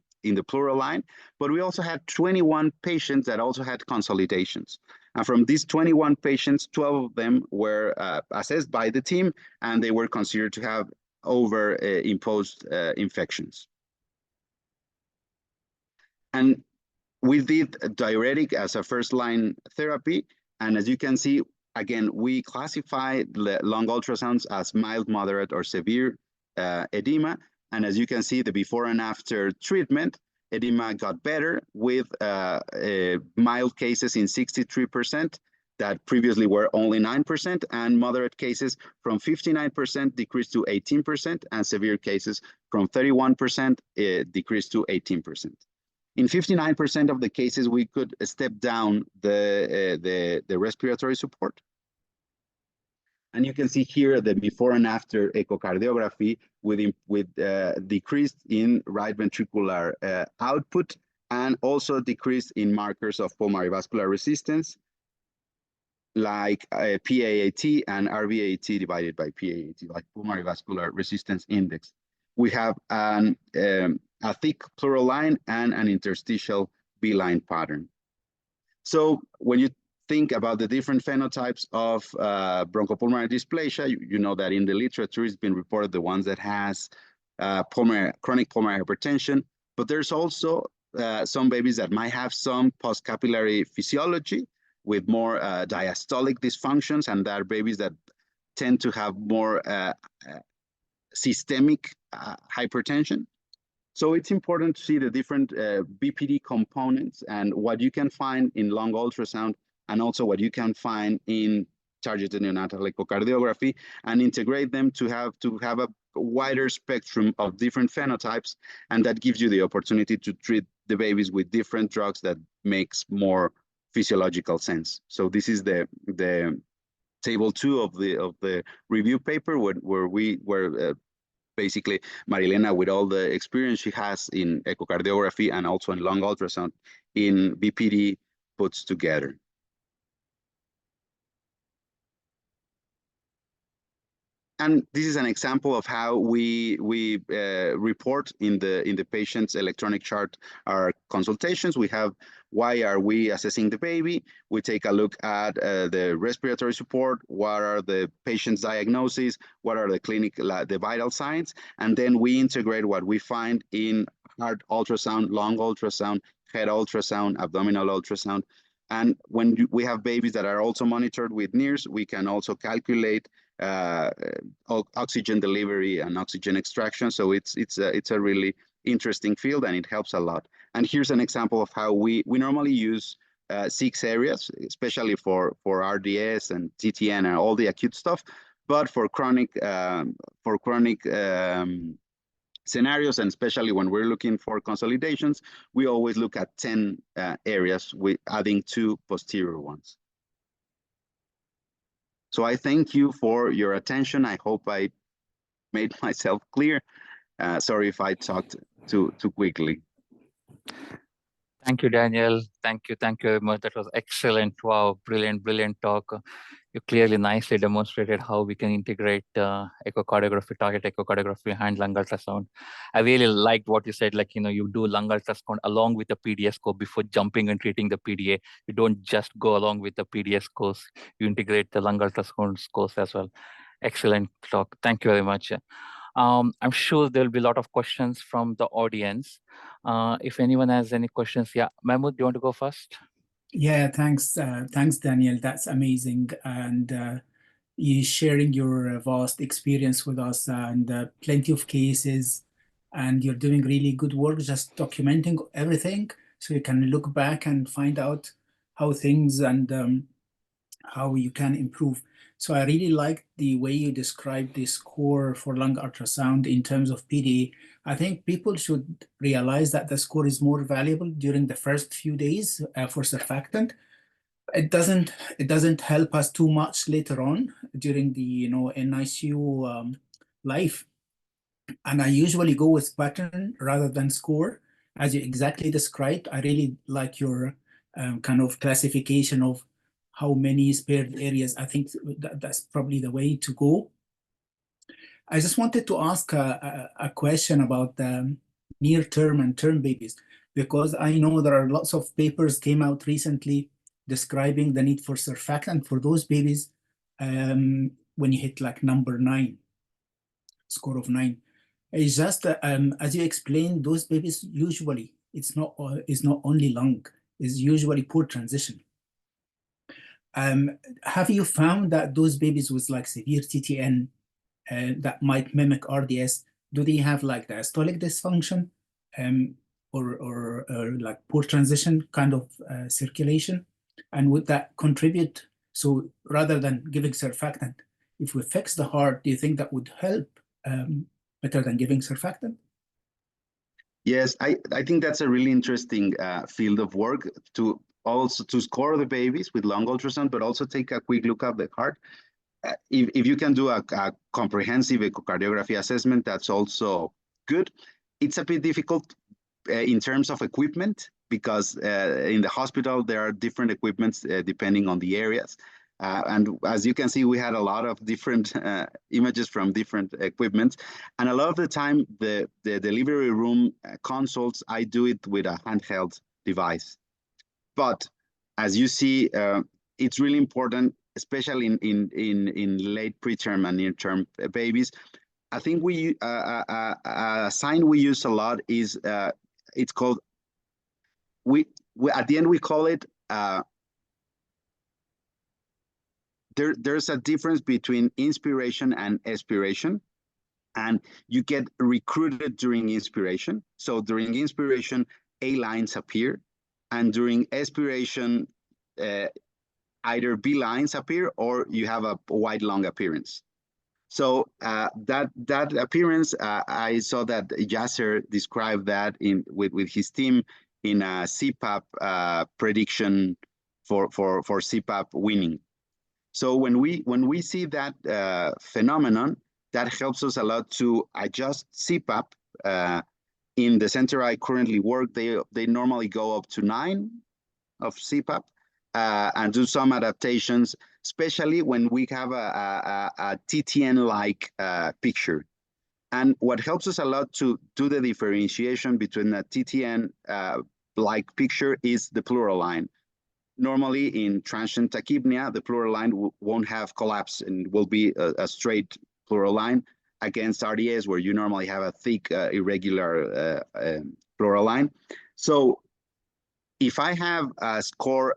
pleural line. But we also had 21 patients that also had consolidations. And from these 21 patients, 12 of them were assessed by the team, and they were considered to have imposed infections. And we did diuretic as a first-line therapy. And as you can see, again, we classify the lung ultrasounds as mild, moderate, or severe edema. And as you can see, the before and after treatment, edema got better with mild cases in 63% that previously were only 9%, and moderate cases from 59% decreased to 18%, and severe cases from 31% decreased to 18%. In 59% of the cases, we could step down the respiratory support. And you can see here the before and after echocardiography with decrease in right ventricular output, and also decrease in markers of pulmonary vascular resistance, like PAAT and RVAT divided by PAAT, like pulmonary vascular resistance index. We have a thick pleural line and an interstitial B-line pattern. So when you think about the different phenotypes of bronchopulmonary dysplasia, you know that in the literature it's been reported the ones that has chronic pulmonary hypertension, but there's also some babies that might have some post-capillary physiology with more diastolic dysfunctions, and there are babies that tend to have more systemic hypertension. So it's important to see the different BPD components and what you can find in lung ultrasound, and also what you can find in targeted neonatal echocardiography, and integrate them to have a wider spectrum of different phenotypes, and that gives you the opportunity to treat the babies with different drugs that makes more physiological sense. So this is the table 2 of the review paper where basically Marilena, with all the experience she has in echocardiography and also in lung ultrasound in BPD, puts together. And this is an example of how we report in the patient's electronic chart our consultations. We have why are we assessing the baby. We take a look at the respiratory support, what are the patient's diagnoses, what are the vital signs, and then we integrate what we find in heart ultrasound, lung ultrasound, head ultrasound, abdominal ultrasound. And when we have babies that are also monitored with NIRS, we can also calculate oxygen delivery and oxygen extraction. So it's a really interesting field, and it helps a lot. And here's an example of how we normally use 6 areas, especially for RDS and TTN and all the acute stuff. But for chronic scenarios, and especially when we're looking for consolidations, we always look at 10 areas with adding 2 posterior ones. So I thank you for your attention. I hope I made myself clear. Sorry if I talked too quickly. Thank you, Daniel. Thank you very much. That was excellent. Wow, brilliant talk. You clearly nicely demonstrated how we can integrate echocardiography, target echocardiography, and lung ultrasound. I really liked what you said, like, you do lung ultrasound along with the PDS score before jumping and treating the PDA. You don't just go along with the PDS scores. You integrate the lung ultrasound scores as well. Excellent talk. Thank you very much. I'm sure there'll be a lot of questions from the audience. If anyone has any questions, yeah, Mahmood, do you want to go first? Yeah, thanks, Daniel. That's amazing, and you sharing your vast experience with us and plenty of cases, and you're doing really good work, just documenting everything, so you can look back and find out how things and how you can improve. So I really like the way you described the score for lung ultrasound in terms of PD. I think people should realize that the score is more valuable during the first few days for surfactant. It doesn't help us too much later on during the NICU life. And I usually go with pattern rather than score, as you exactly described. I really like your kind of classification of how many spared areas. I think that's probably the way to go. I just wanted to ask a question about the near term and term babies, because I know there are lots of papers came out recently describing the need for surfactant for those babies when you hit like number 9, score of 9. It's just as you explained, those babies usually it's not only lung, it's usually poor transition. Have you found that those babies with like severe TTN that might mimic RDS, do they have like diastolic dysfunction or like poor transition kind of circulation? And would that contribute? So rather than giving surfactant, if we fix the heart, do you think that would help better than giving surfactant? Yes, I think that's a really interesting field of work to also to score the babies with lung ultrasound, but also take a quick look at the heart. If you can do a comprehensive echocardiography assessment, that's also good. It's a bit difficult in terms of equipment because in the hospital there are different equipments depending on the areas. And as you can see, we had a lot of different images from different equipments. And a lot of the time, the delivery room consults, I do it with a handheld device. But as you see, it's really important, especially in late preterm and near-term babies. I think a sign we use a lot is it's called we at the end we call it. There's a difference between inspiration and expiration, and you get recruited during inspiration. So during inspiration, A lines appear, and during expiration, either B lines appear or you have a wide lung appearance. So that appearance, I saw that Yasser described that with his team in a CPAP prediction for CPAP winning. So when we see that phenomenon, that helps us a lot to adjust CPAP. In the center I currently work, they normally go up to 9 of CPAP and do some adaptations, especially when we have a TTN-like picture. And what helps us a lot to do the differentiation between a TTN-like picture is the pleural line. Normally in transient tachypnea, the pleural line won't have collapse and will be a straight pleural line against RDS, where you normally have a thick, irregular pleural line. So if I have a score,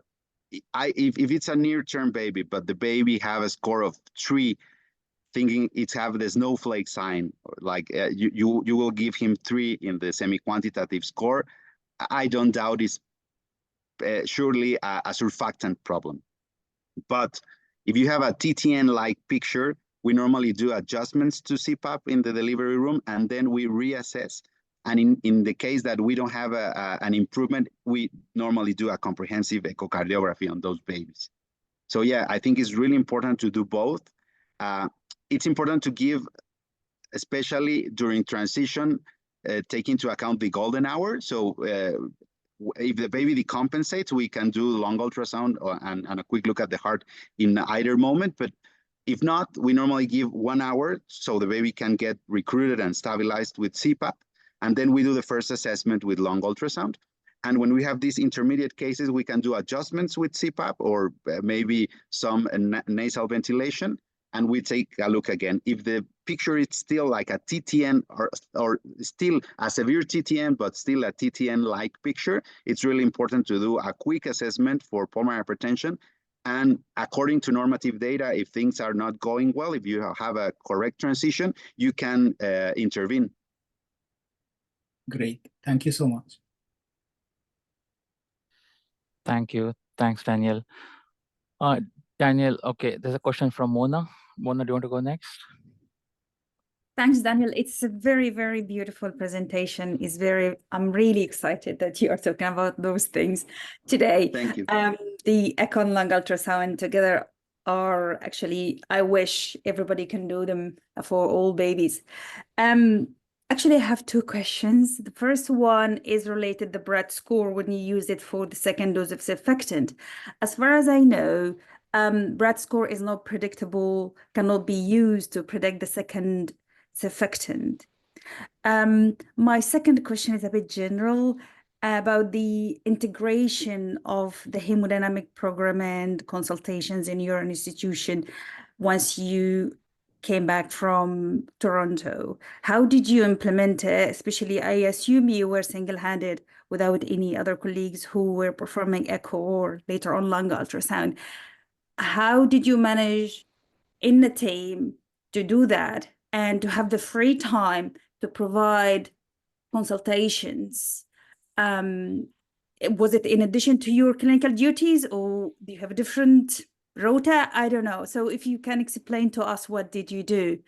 if it's a near-term baby, but the baby have a score of 3, thinking it's have the snowflake sign, like you will give him 3 in the semi-quantitative score, I don't doubt it's surely a surfactant problem. But if you have a TTN-like picture, we normally do adjustments to CPAP in the delivery room, and then we reassess. And in the case that we don't have an improvement, we normally do a comprehensive echocardiography on those babies. So yeah, I think it's really important to do both. It's important to give, especially during transition, take into account the golden hour. So if the baby decompensates, we can do long ultrasound and a quick look at the heart in either moment. But if not, we normally give 1 hour so the baby can get recruited and stabilized with CPAP. And then we do the first assessment with long ultrasound. And when we have these intermediate cases, we can do adjustments with CPAP or maybe some nasal ventilation. And we take a look again. If the picture is still like a TTN or still a severe TTN, but still a TTN-like picture, it's really important to do a quick assessment for pulmonary hypertension. And according to normative data, if things are not going well, if you have a correct transition, you can intervene. Great. Thank you so much. Thank you. Thanks, Daniel. Daniel, okay, there's a question from Mona. Mona, do you want to go next? Thanks, Daniel. It's a very, very beautiful presentation. I'm really excited that you are talking about those things today. Thank you. The echo and lung ultrasound together are actually, I wish everybody can do them for all babies. Actually, I have two questions. The first one is related to the BRAD score when you use it for the second dose of surfactant. As far as I know, BRAD score is not predictable, cannot be used to predict the second surfactant. My second question is a bit general about the integration of the hemodynamic program and consultations in your institution once you came back from Toronto. How did you implement it? Especially, I assume you were single-handed without any other colleagues who were performing echo or later on lung ultrasound. How did you manage in the team to do that and to have the free time to provide consultations? Was it in addition to your clinical duties, or do you have a different rota? I don't know. So if you can explain to us what did you do,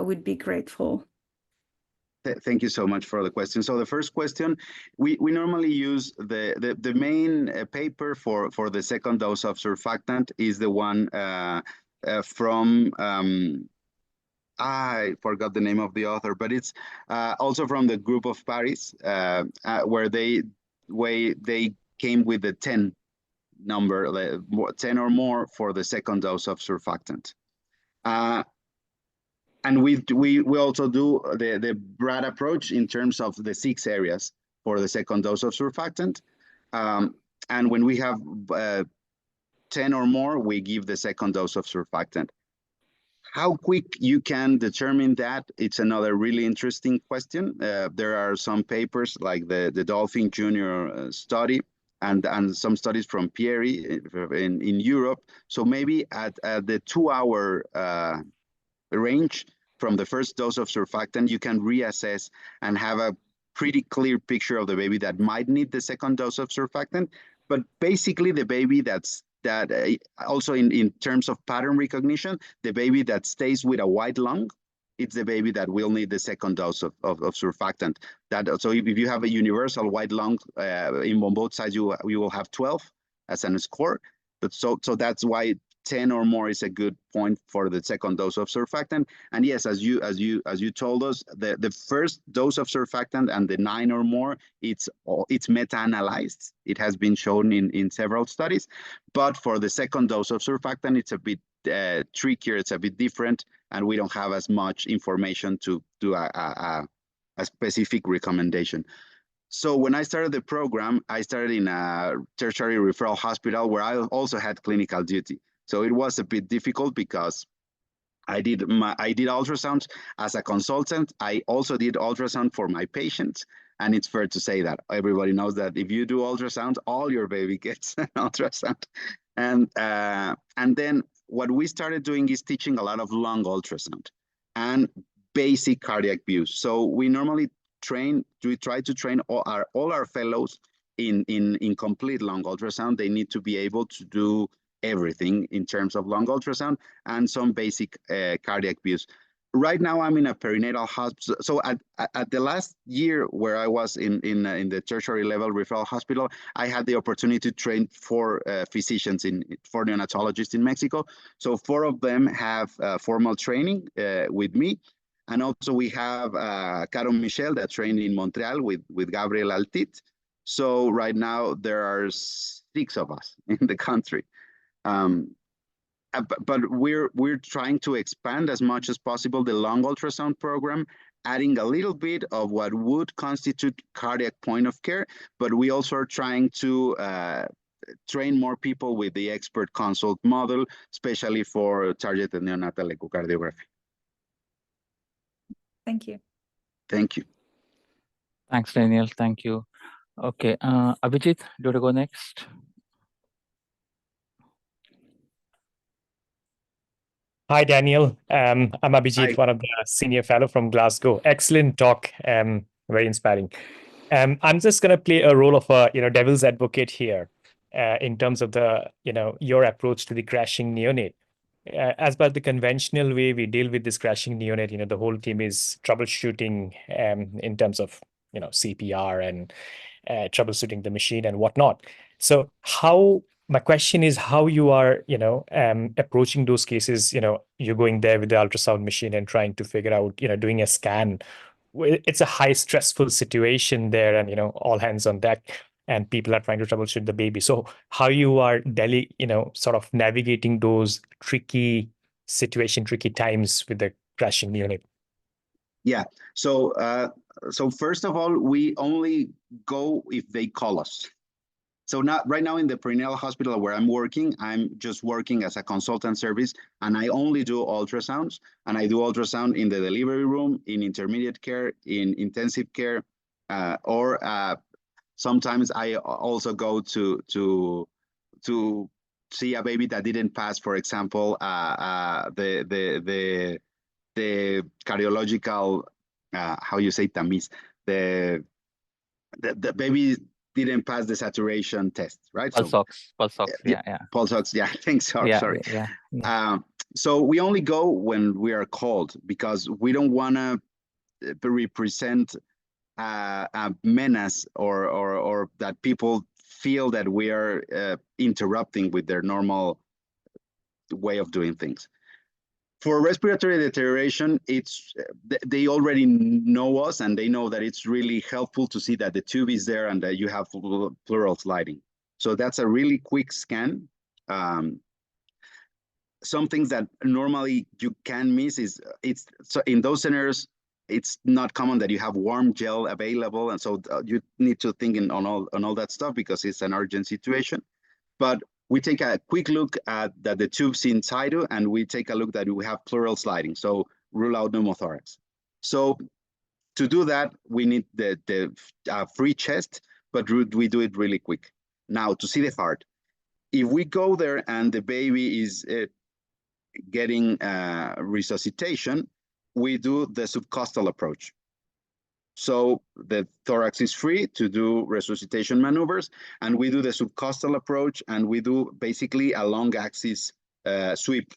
we'd be grateful. Thank you so much for the question. So the first question, we normally use the main paper for the second dose of surfactant is the one from, I forgot the name of the author, but it's also from the group of Paris, where they came with the 10 number, 10 or more for the second dose of surfactant. And we also do the BRAD approach in terms of the 6 areas for the second dose of surfactant. And when we have 10 or more, we give the second dose of surfactant. How quick you can determine that, it's another really interesting question. There are some papers like the Dolphin Junior study and some studies from Pieri in Europe. So maybe at the 2-hour range from the first dose of surfactant, you can reassess and have a pretty clear picture of the baby that might need the second dose of surfactant. But basically the baby also in terms of pattern recognition, the baby that stays with a white lung, it's the baby that will need the second dose of surfactant. So if you have a universal white lung on both sides, you will have 12 as a score. But so that's why 10 or more is a good point for the second dose of surfactant. And yes, as you told us, the first dose of surfactant and the 9 or more, it's meta-analyzed. It has been shown in several studies. But for the second dose of surfactant, it's a bit trickier. It's a bit different, and we don't have as much information to do a specific recommendation. So when I started the program, I started in a tertiary referral hospital where I also had clinical duty. So it was a bit difficult because I did ultrasound as a consultant. I also did ultrasound for my patients. And it's fair to say that everybody knows that if you do ultrasound, all your baby gets an ultrasound. And then what we started doing is teaching a lot of lung ultrasound and basic cardiac views. So we normally try to train all our fellows in complete lung ultrasound. They need to be able to do everything in terms of lung ultrasound and some basic cardiac views. Right now, I'm in a perinatal hospital. So at the last year where I was in the tertiary level referral hospital, I had the opportunity to train 4 physicians, 4 neonatologists in Mexico. So 4 of them have formal training with me. And also we have Caro Michel that trained in Montreal with Gabriel Altit. So right now there are 6 of us in the country. But we're trying to expand as much as possible the lung ultrasound program, adding a little bit of what would constitute cardiac point of care, but we also are trying to train more people with the expert consult model, especially for targeted neonatal echocardiography. Thank you. Thank you. Thanks, Daniel. Thank you. Okay, Abhijit, do you want to go next? Hi, Daniel. I'm Abhijit, Hi. one of the senior fellow from Glasgow. Excellent talk. Very inspiring. I'm just going to play a role of a devil's advocate here in terms of the your approach to the crashing neonate. As per the conventional way we deal with this crashing neonate, the whole team is troubleshooting in terms of CPR and troubleshooting the machine and whatnot. So my question is how you are, approaching those cases. You're going there with the ultrasound machine and trying to figure out, doing a scan. It's a high stressful situation there, and all hands on deck, and people are trying to troubleshoot the baby. So how you are sort of navigating those tricky times with the crashing neonate? Yeah. So first of all, we only go if they call us. So right now in the prenatal hospital where I'm working, I'm just working as a consultant service, and I only do ultrasounds. And I do ultrasound in the delivery room, in intermediate care, in intensive care, or sometimes I also go to see a baby that didn't pass, for example, the cardiological, how you say tamiz, the baby didn't pass the saturation test, right? Pulse ox, yeah. Pulse ox, yeah, thanks, sorry. Yeah. So we only go when we are called, because we don't want to represent a menace or that people feel that we are interrupting with their normal way of doing things. For respiratory deterioration, they already know us, and they know that it's really helpful to see that the tube is there and that you have pleural sliding. So that's a really quick scan. Some things that normally you can miss is so in those scenarios, it's not common that you have warm gel available, and so you need to think on all that stuff because it's an urgent situation. But we take a quick look at that the tube's inside, and we take a look that we have pleural sliding, so rule out pneumothorax. So to do that, we need the free chest, but we do it really quick. Now, to see the heart, if we go there and the baby is getting resuscitation, we do the subcostal approach. So the thorax is free to do resuscitation maneuvers, and we do the subcostal approach, and we do basically a long axis sweep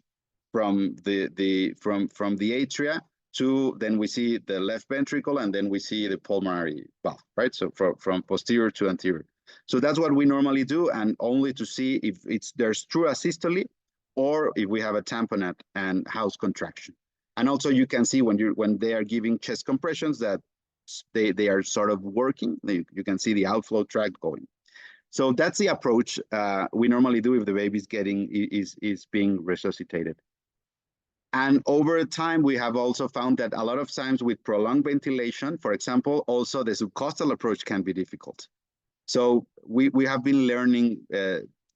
from the atria to, then we see the left ventricle, and then we see the pulmonary valve, right? So from posterior to anterior. So that's what we normally do, and only to see if there's true asystole or if we have a tamponade and house contraction. And also you can see when they are giving chest compressions that they are sort of working. You can see the outflow tract going. So that's the approach we normally do if the baby is being resuscitated. And over time, we have also found that a lot of times with prolonged ventilation, for example, also the subcostal approach can be difficult. So we have been learning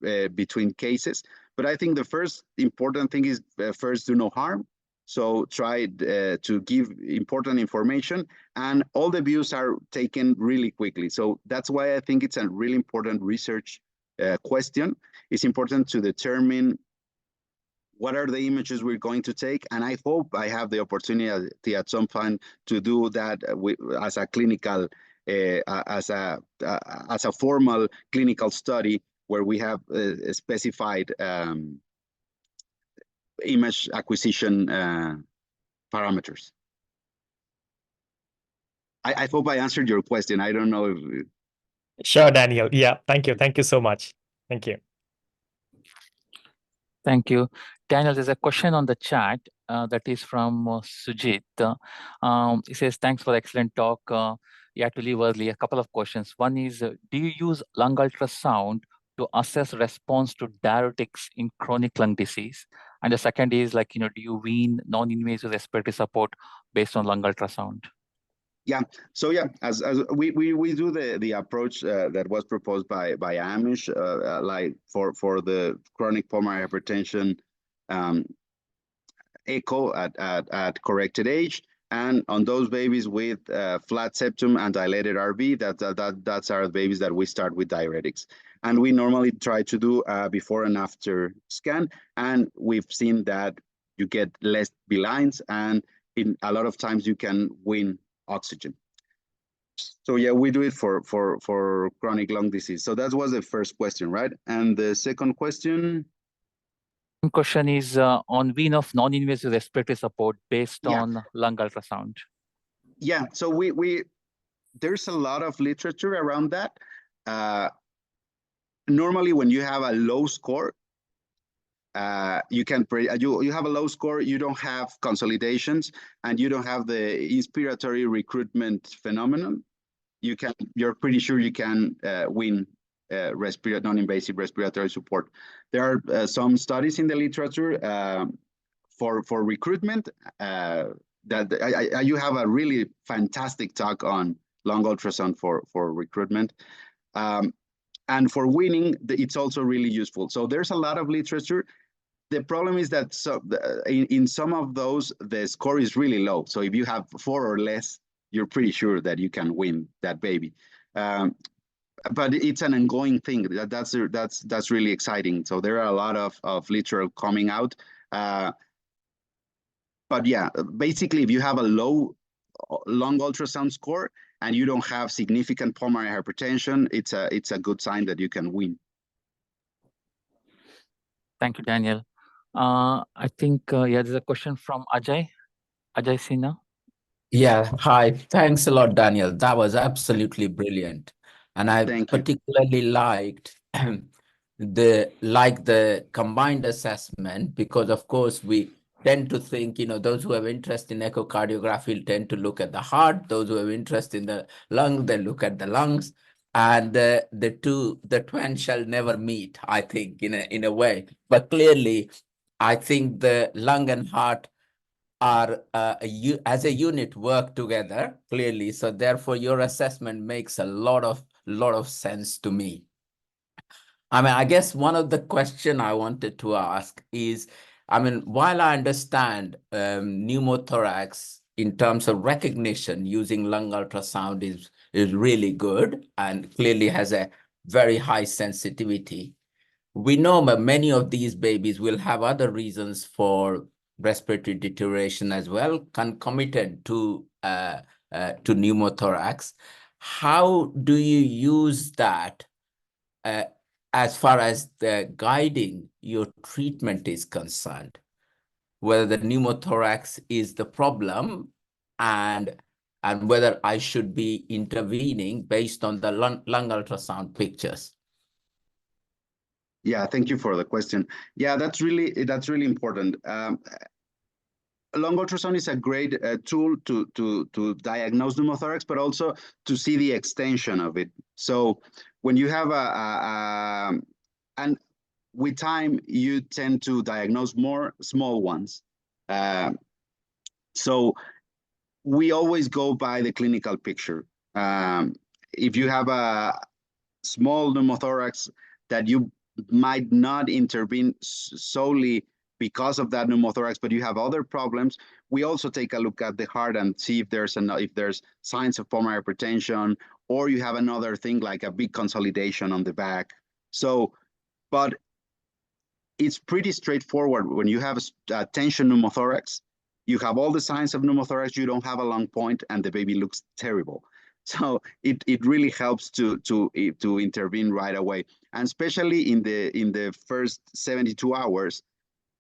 between cases, but I think the first important thing is first do no harm. So try to give important information, and all the views are taken really quickly. So that's why I think it's a really important research question. It's important to determine what are the images we're going to take, and I hope I have the opportunity at some point to do that as a clinical, as a formal clinical study where we have specified image acquisition parameters. I hope I answered your question. I don't know if... Sure, Daniel. Yeah, thank you. Thank you so much. Thank you. Thank you. Daniel, there's a question on the chat that is from Sujit. He says, thanks for the excellent talk. you had to leave early. A couple of questions. One is, do you use lung ultrasound to assess response to diuretics in chronic lung disease? And the second is like, do you wean non-invasive respiratory support based on lung ultrasound? Yeah. So yeah, as we do the approach that was proposed by Amish, like for the chronic pulmonary hypertension echo at corrected age, and on those babies with flat septum and dilated RV, that's our babies that we start with diuretics. And we normally try to do a before and after scan, and we've seen that you get less belines, and in a lot of times you can win oxygen. So yeah, we do it for chronic lung disease. So that was the first question, right? And the second question? Question is on wean of non-invasive respiratory support based on lung ultrasound. Yeah, so there's a lot of literature around that. Normally, when you have a low score, you have a low score, you don't have consolidations, and you don't have the inspiratory recruitment phenomenon. You're pretty sure you can win non-invasive respiratory support. There are some studies in the literature for recruitment that you have a really fantastic talk on lung ultrasound for recruitment. And for winning, it's also really useful. So there's a lot of literature. The problem is that in some of those, the score is really low. So if you have 4 or less, you're pretty sure that you can win that baby. But it's an ongoing thing. That's really exciting. So there are a lot of literature coming out. But yeah, basically, if you have a low lung ultrasound score and you don't have significant pulmonary hypertension, it's a good sign that you can win. Thank you, Daniel. I think, there's a question from Ajay Sinha. Yeah, hi. Thanks a lot, Daniel. That was absolutely brilliant. And I particularly liked the combined assessment because, of course, we tend to think, those who have interest in echocardiography tend to look at the heart. Those who have interest in the lung, they look at the lungs. And the twin shall never meet, I think, in a way. But clearly, I think the lung and heart are as a unit work together clearly. So therefore, your assessment makes a lot of sense to me. I mean, I guess one of the question I wanted to ask is, I mean, while I understand pneumothorax in terms of recognition using lung ultrasound is really good and clearly has a very high sensitivity, we know that many of these babies will have other reasons for respiratory deterioration as well, concomitant to pneumothorax. How do you use that as far as the guiding your treatment is concerned? Whether the pneumothorax is the problem and whether I should be intervening based on the lung ultrasound pictures? Yeah, thank you for the question. Yeah, that's really important. Lung ultrasound is a great tool to diagnose pneumothorax, but also to see the extension of it. So when you have and with time, you tend to diagnose more small ones. So we always go by the clinical picture. If you have a small pneumothorax that you might not intervene solely because of that pneumothorax, but you have other problems, we also take a look at the heart and see if there's signs of pulmonary hypertension, or you have another thing like a big consolidation on the back. So, but it's pretty straightforward. When you have a tension pneumothorax, you have all the signs of pneumothorax, you don't have a lung point, and the baby looks terrible. So it really helps to intervene right away, and especially in the first 72 hours,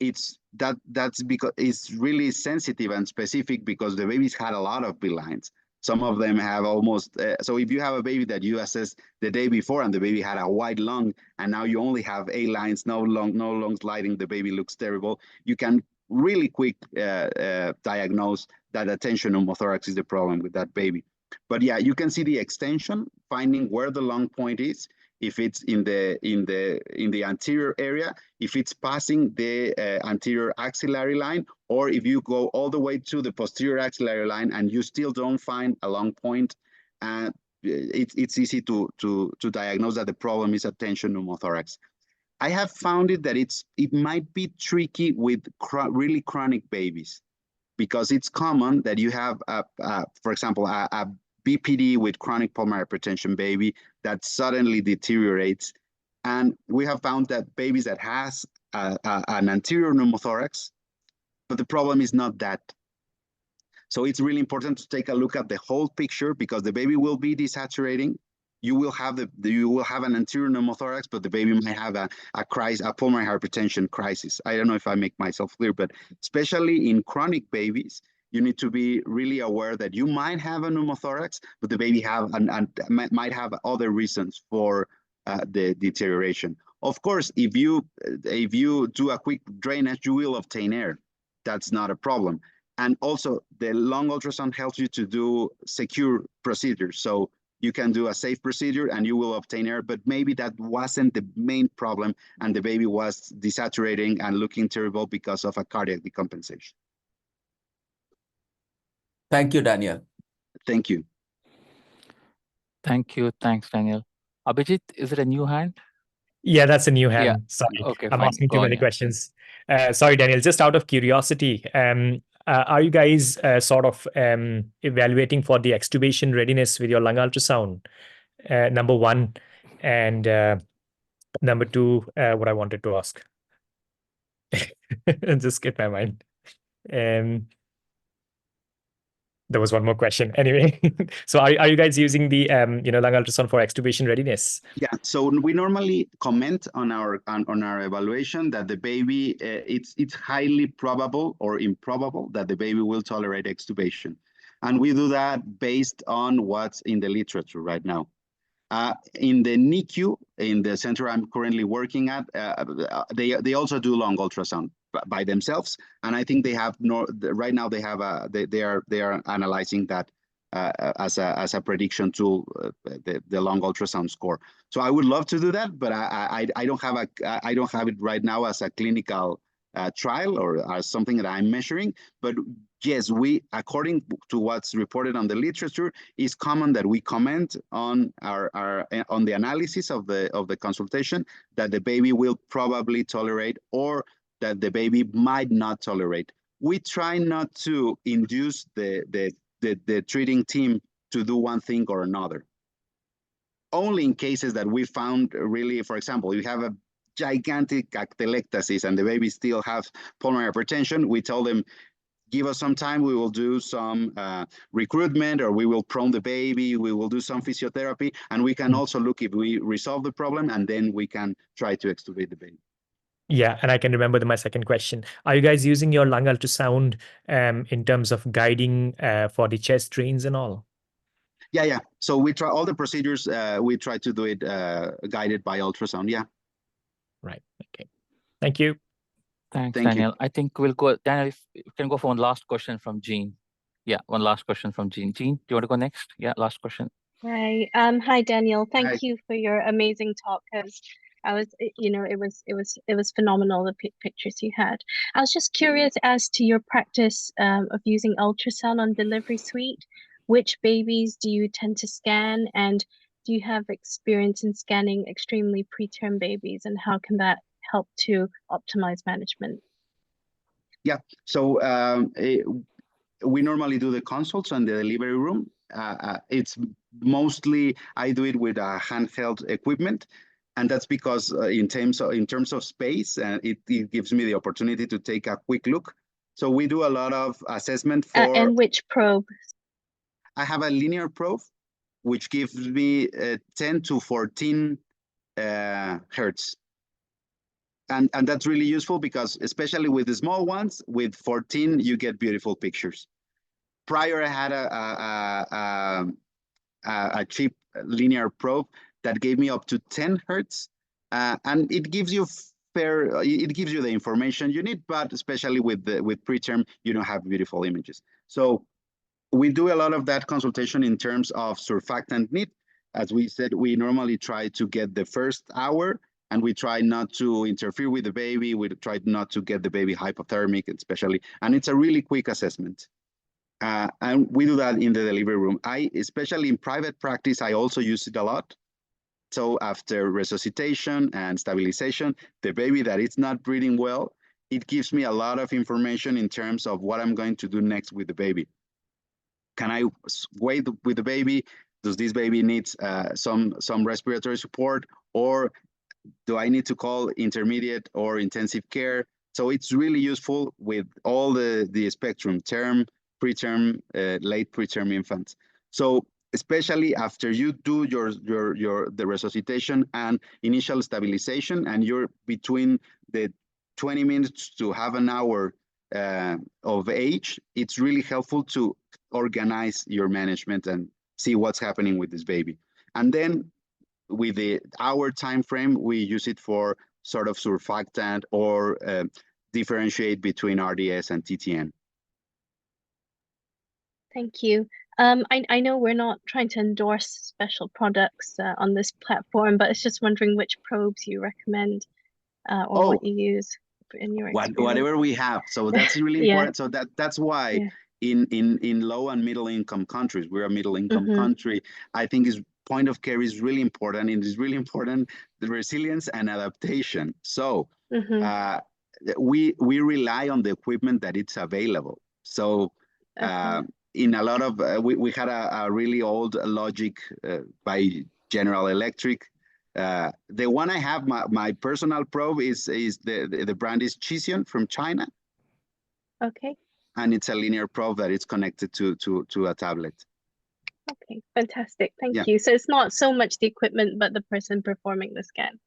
that's because it's really sensitive and specific because the babies had a lot of belines. Some of them have almost so if you have a baby that you assess the day before and the baby had a wide lung and now you only have A lines, no lungs lighting, the baby looks terrible, you can really quick diagnose that a tension pneumothorax is the problem with that baby. But yeah, you can see the extension, finding where the lung point is, if it's in the anterior area, if it's passing the anterior axillary line, or if you go all the way to the posterior axillary line and you still don't find a lung point, it's easy to diagnose that the problem is a tension pneumothorax. I have found it that it might be tricky with really chronic babies, because it's common that you have, for example, a BPD with chronic pulmonary hypertension baby that suddenly deteriorates. And we have found that babies that has an anterior pneumothorax, but the problem is not that. So it's really important to take a look at the whole picture, because the baby will be desaturating. You will have an anterior pneumothorax, but the baby might have a pulmonary hypertension crisis. I don't know if I make myself clear, but especially in chronic babies, you need to be really aware that you might have a pneumothorax, but the baby might have other reasons for the deterioration. Of course, if you do a quick drainage, you will obtain air. That's not a problem. And also, the lung ultrasound helps you to do secure procedures. So you can do a safe procedure and you will obtain air, but maybe that wasn't the main problem, and the baby was desaturating and looking terrible because of a cardiac decompensation. Thank you, Daniel. Thank you. Thank you. Thanks, Daniel. Abhijit, is it a new hand? Yeah, that's a new hand. Yeah. Sorry, Okay, I'm fine. asking Go too on, many yeah. questions. Sorry, Daniel, just out of curiosity, are you guys sort of evaluating for the extubation readiness with your lung ultrasound? Number one. And number two, what I wanted to ask. Just skipped my mind. There was one more question. Anyway, so are you guys using the lung ultrasound for extubation readiness? Yeah, so we normally comment on our evaluation that the baby, it's highly probable or improbable that the baby will tolerate extubation. And we do that based on what's in the literature right now. In the NICU, in the center I'm currently working at, they also do lung ultrasound by themselves, and I think they have right now they are analyzing that as a prediction tool, the lung ultrasound score. So I would love to do that, but I don't have it right now as a clinical trial or as something that I'm measuring. But yes, according to what's reported on the literature, it's common that we comment on on the analysis of the consultation that the baby will probably tolerate or that the baby might not tolerate. We try not to induce the treating team to do one thing or another. Only in cases that we found really, for example, you have a gigantic atelectasis and the baby still have pulmonary hypertension, we tell them, give us some time, we will do some recruitment, or we will prone the baby, we will do some physiotherapy, and we can also look if we resolve the problem, and then we can try to extubate the baby. Yeah, and I can remember my second question. Are you guys using your lung ultrasound in terms of guiding for the chest drains and all? Yeah. So we try all the procedures, we try to do it guided by ultrasound, yeah. Right, okay. Thank you. Thanks, Thank Daniel. you. I think we'll go, Daniel, if you can go for one last question from Jean. Yeah, one last question from Jean. Jean, do you want to go next? Yeah, last question. Hi, hi Daniel. Thank Hi. you for your amazing talk. Because I was, it was phenomenal, the pictures you had. I was just curious as to your practice of using ultrasound on delivery suite. Which babies do you tend to scan, and do you have experience in scanning extremely preterm babies, and how can that help to optimize management? Yeah, so we normally do the consults on the delivery room. It's mostly, I do it with handheld equipment, and that's because in terms of space, it gives me the opportunity to take a quick look. So we do a lot of assessment for. And which probe? I have a linear probe, which gives me 10 to 14 hertz. And that's really useful because, especially with the small ones, with 14, you get beautiful pictures. Prior, I had a cheap linear probe that gave me up to 10 hertz, and it gives you the information you need, but especially with preterm, you don't have beautiful images. So we do a lot of that consultation in terms of surfactant need. As we said, we normally try to get the first hour, and we try not to interfere with the baby. We try not to get the baby hypothermic, especially, and it's a really quick assessment. And we do that in the delivery room. Especially in private practice, I also use it a lot. So after resuscitation and stabilization, the baby that is not breathing well, it gives me a lot of information in terms of what I'm going to do next with the baby. Can I wait with the baby? Does this baby need some respiratory support, or do I need to call intermediate or intensive care? So it's really useful with all the spectrum, term, preterm, late preterm infants. So especially after you do the resuscitation and initial stabilization, and you're between the 20 minutes to half an hour of age, it's really helpful to organize your management and see what's happening with this baby. And then with the hour time frame, we use it for sort of surfactant or differentiate between RDS and TTN. Thank you. I know we're not trying to endorse special products on this platform, but it's just wondering which probes you recommend or what you use in your experience. Whatever we have. So that's really important. So that's why in low and middle income countries, we're a middle income country, I think point of care is really important, and it's really important the resilience and adaptation. So we rely on the equipment that it's available. So in a lot of we had a really old Logic by General Electric. The one I have, my personal probe is the brand is Chision from China. Okay. And it's a linear probe that is connected to a tablet. Okay, fantastic. Thank you. So it's not so much the equipment, but the person performing the scan.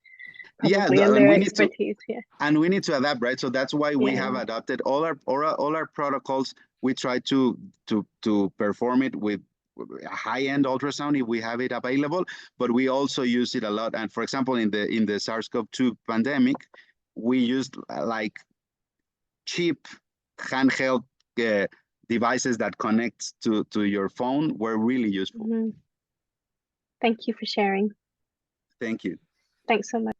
Probably and their expertise. And we need to adapt, right? So that's why we have adopted all our protocols. We try to perform it with high-end ultrasound if we have it available, but we also use it a lot. And for example, in the SARS-CoV-2 pandemic, we used like cheap handheld devices that connect to your phone were really useful. Thank you for sharing. Thank you. Thanks so much.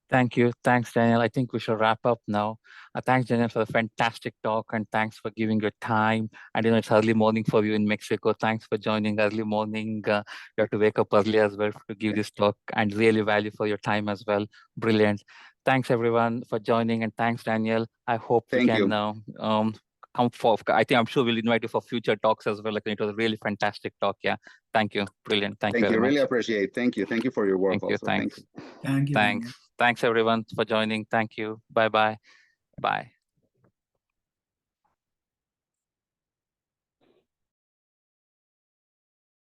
Thank you. Thanks, Daniel. I think we should wrap up now. Thanks, Daniel, for the fantastic talk, and thanks for giving your time. And it's early morning for you in Mexico. Thanks for joining early morning. You have to wake up early as well to give this talk, and really value for your time as well. Brilliant. Thanks, everyone, for joining, and thanks, Daniel. I hope we can come for. I'm sure we'll invite you for future talks as well. Like, it was a really fantastic talk. Yeah. Thank you. Brilliant. Thank you very much. Really appreciate. Thank you. Thank you for your work. Thank you. Also. Thanks. Thank you. Thanks. Thanks, everyone, for joining. Thank you. Bye-bye. Bye.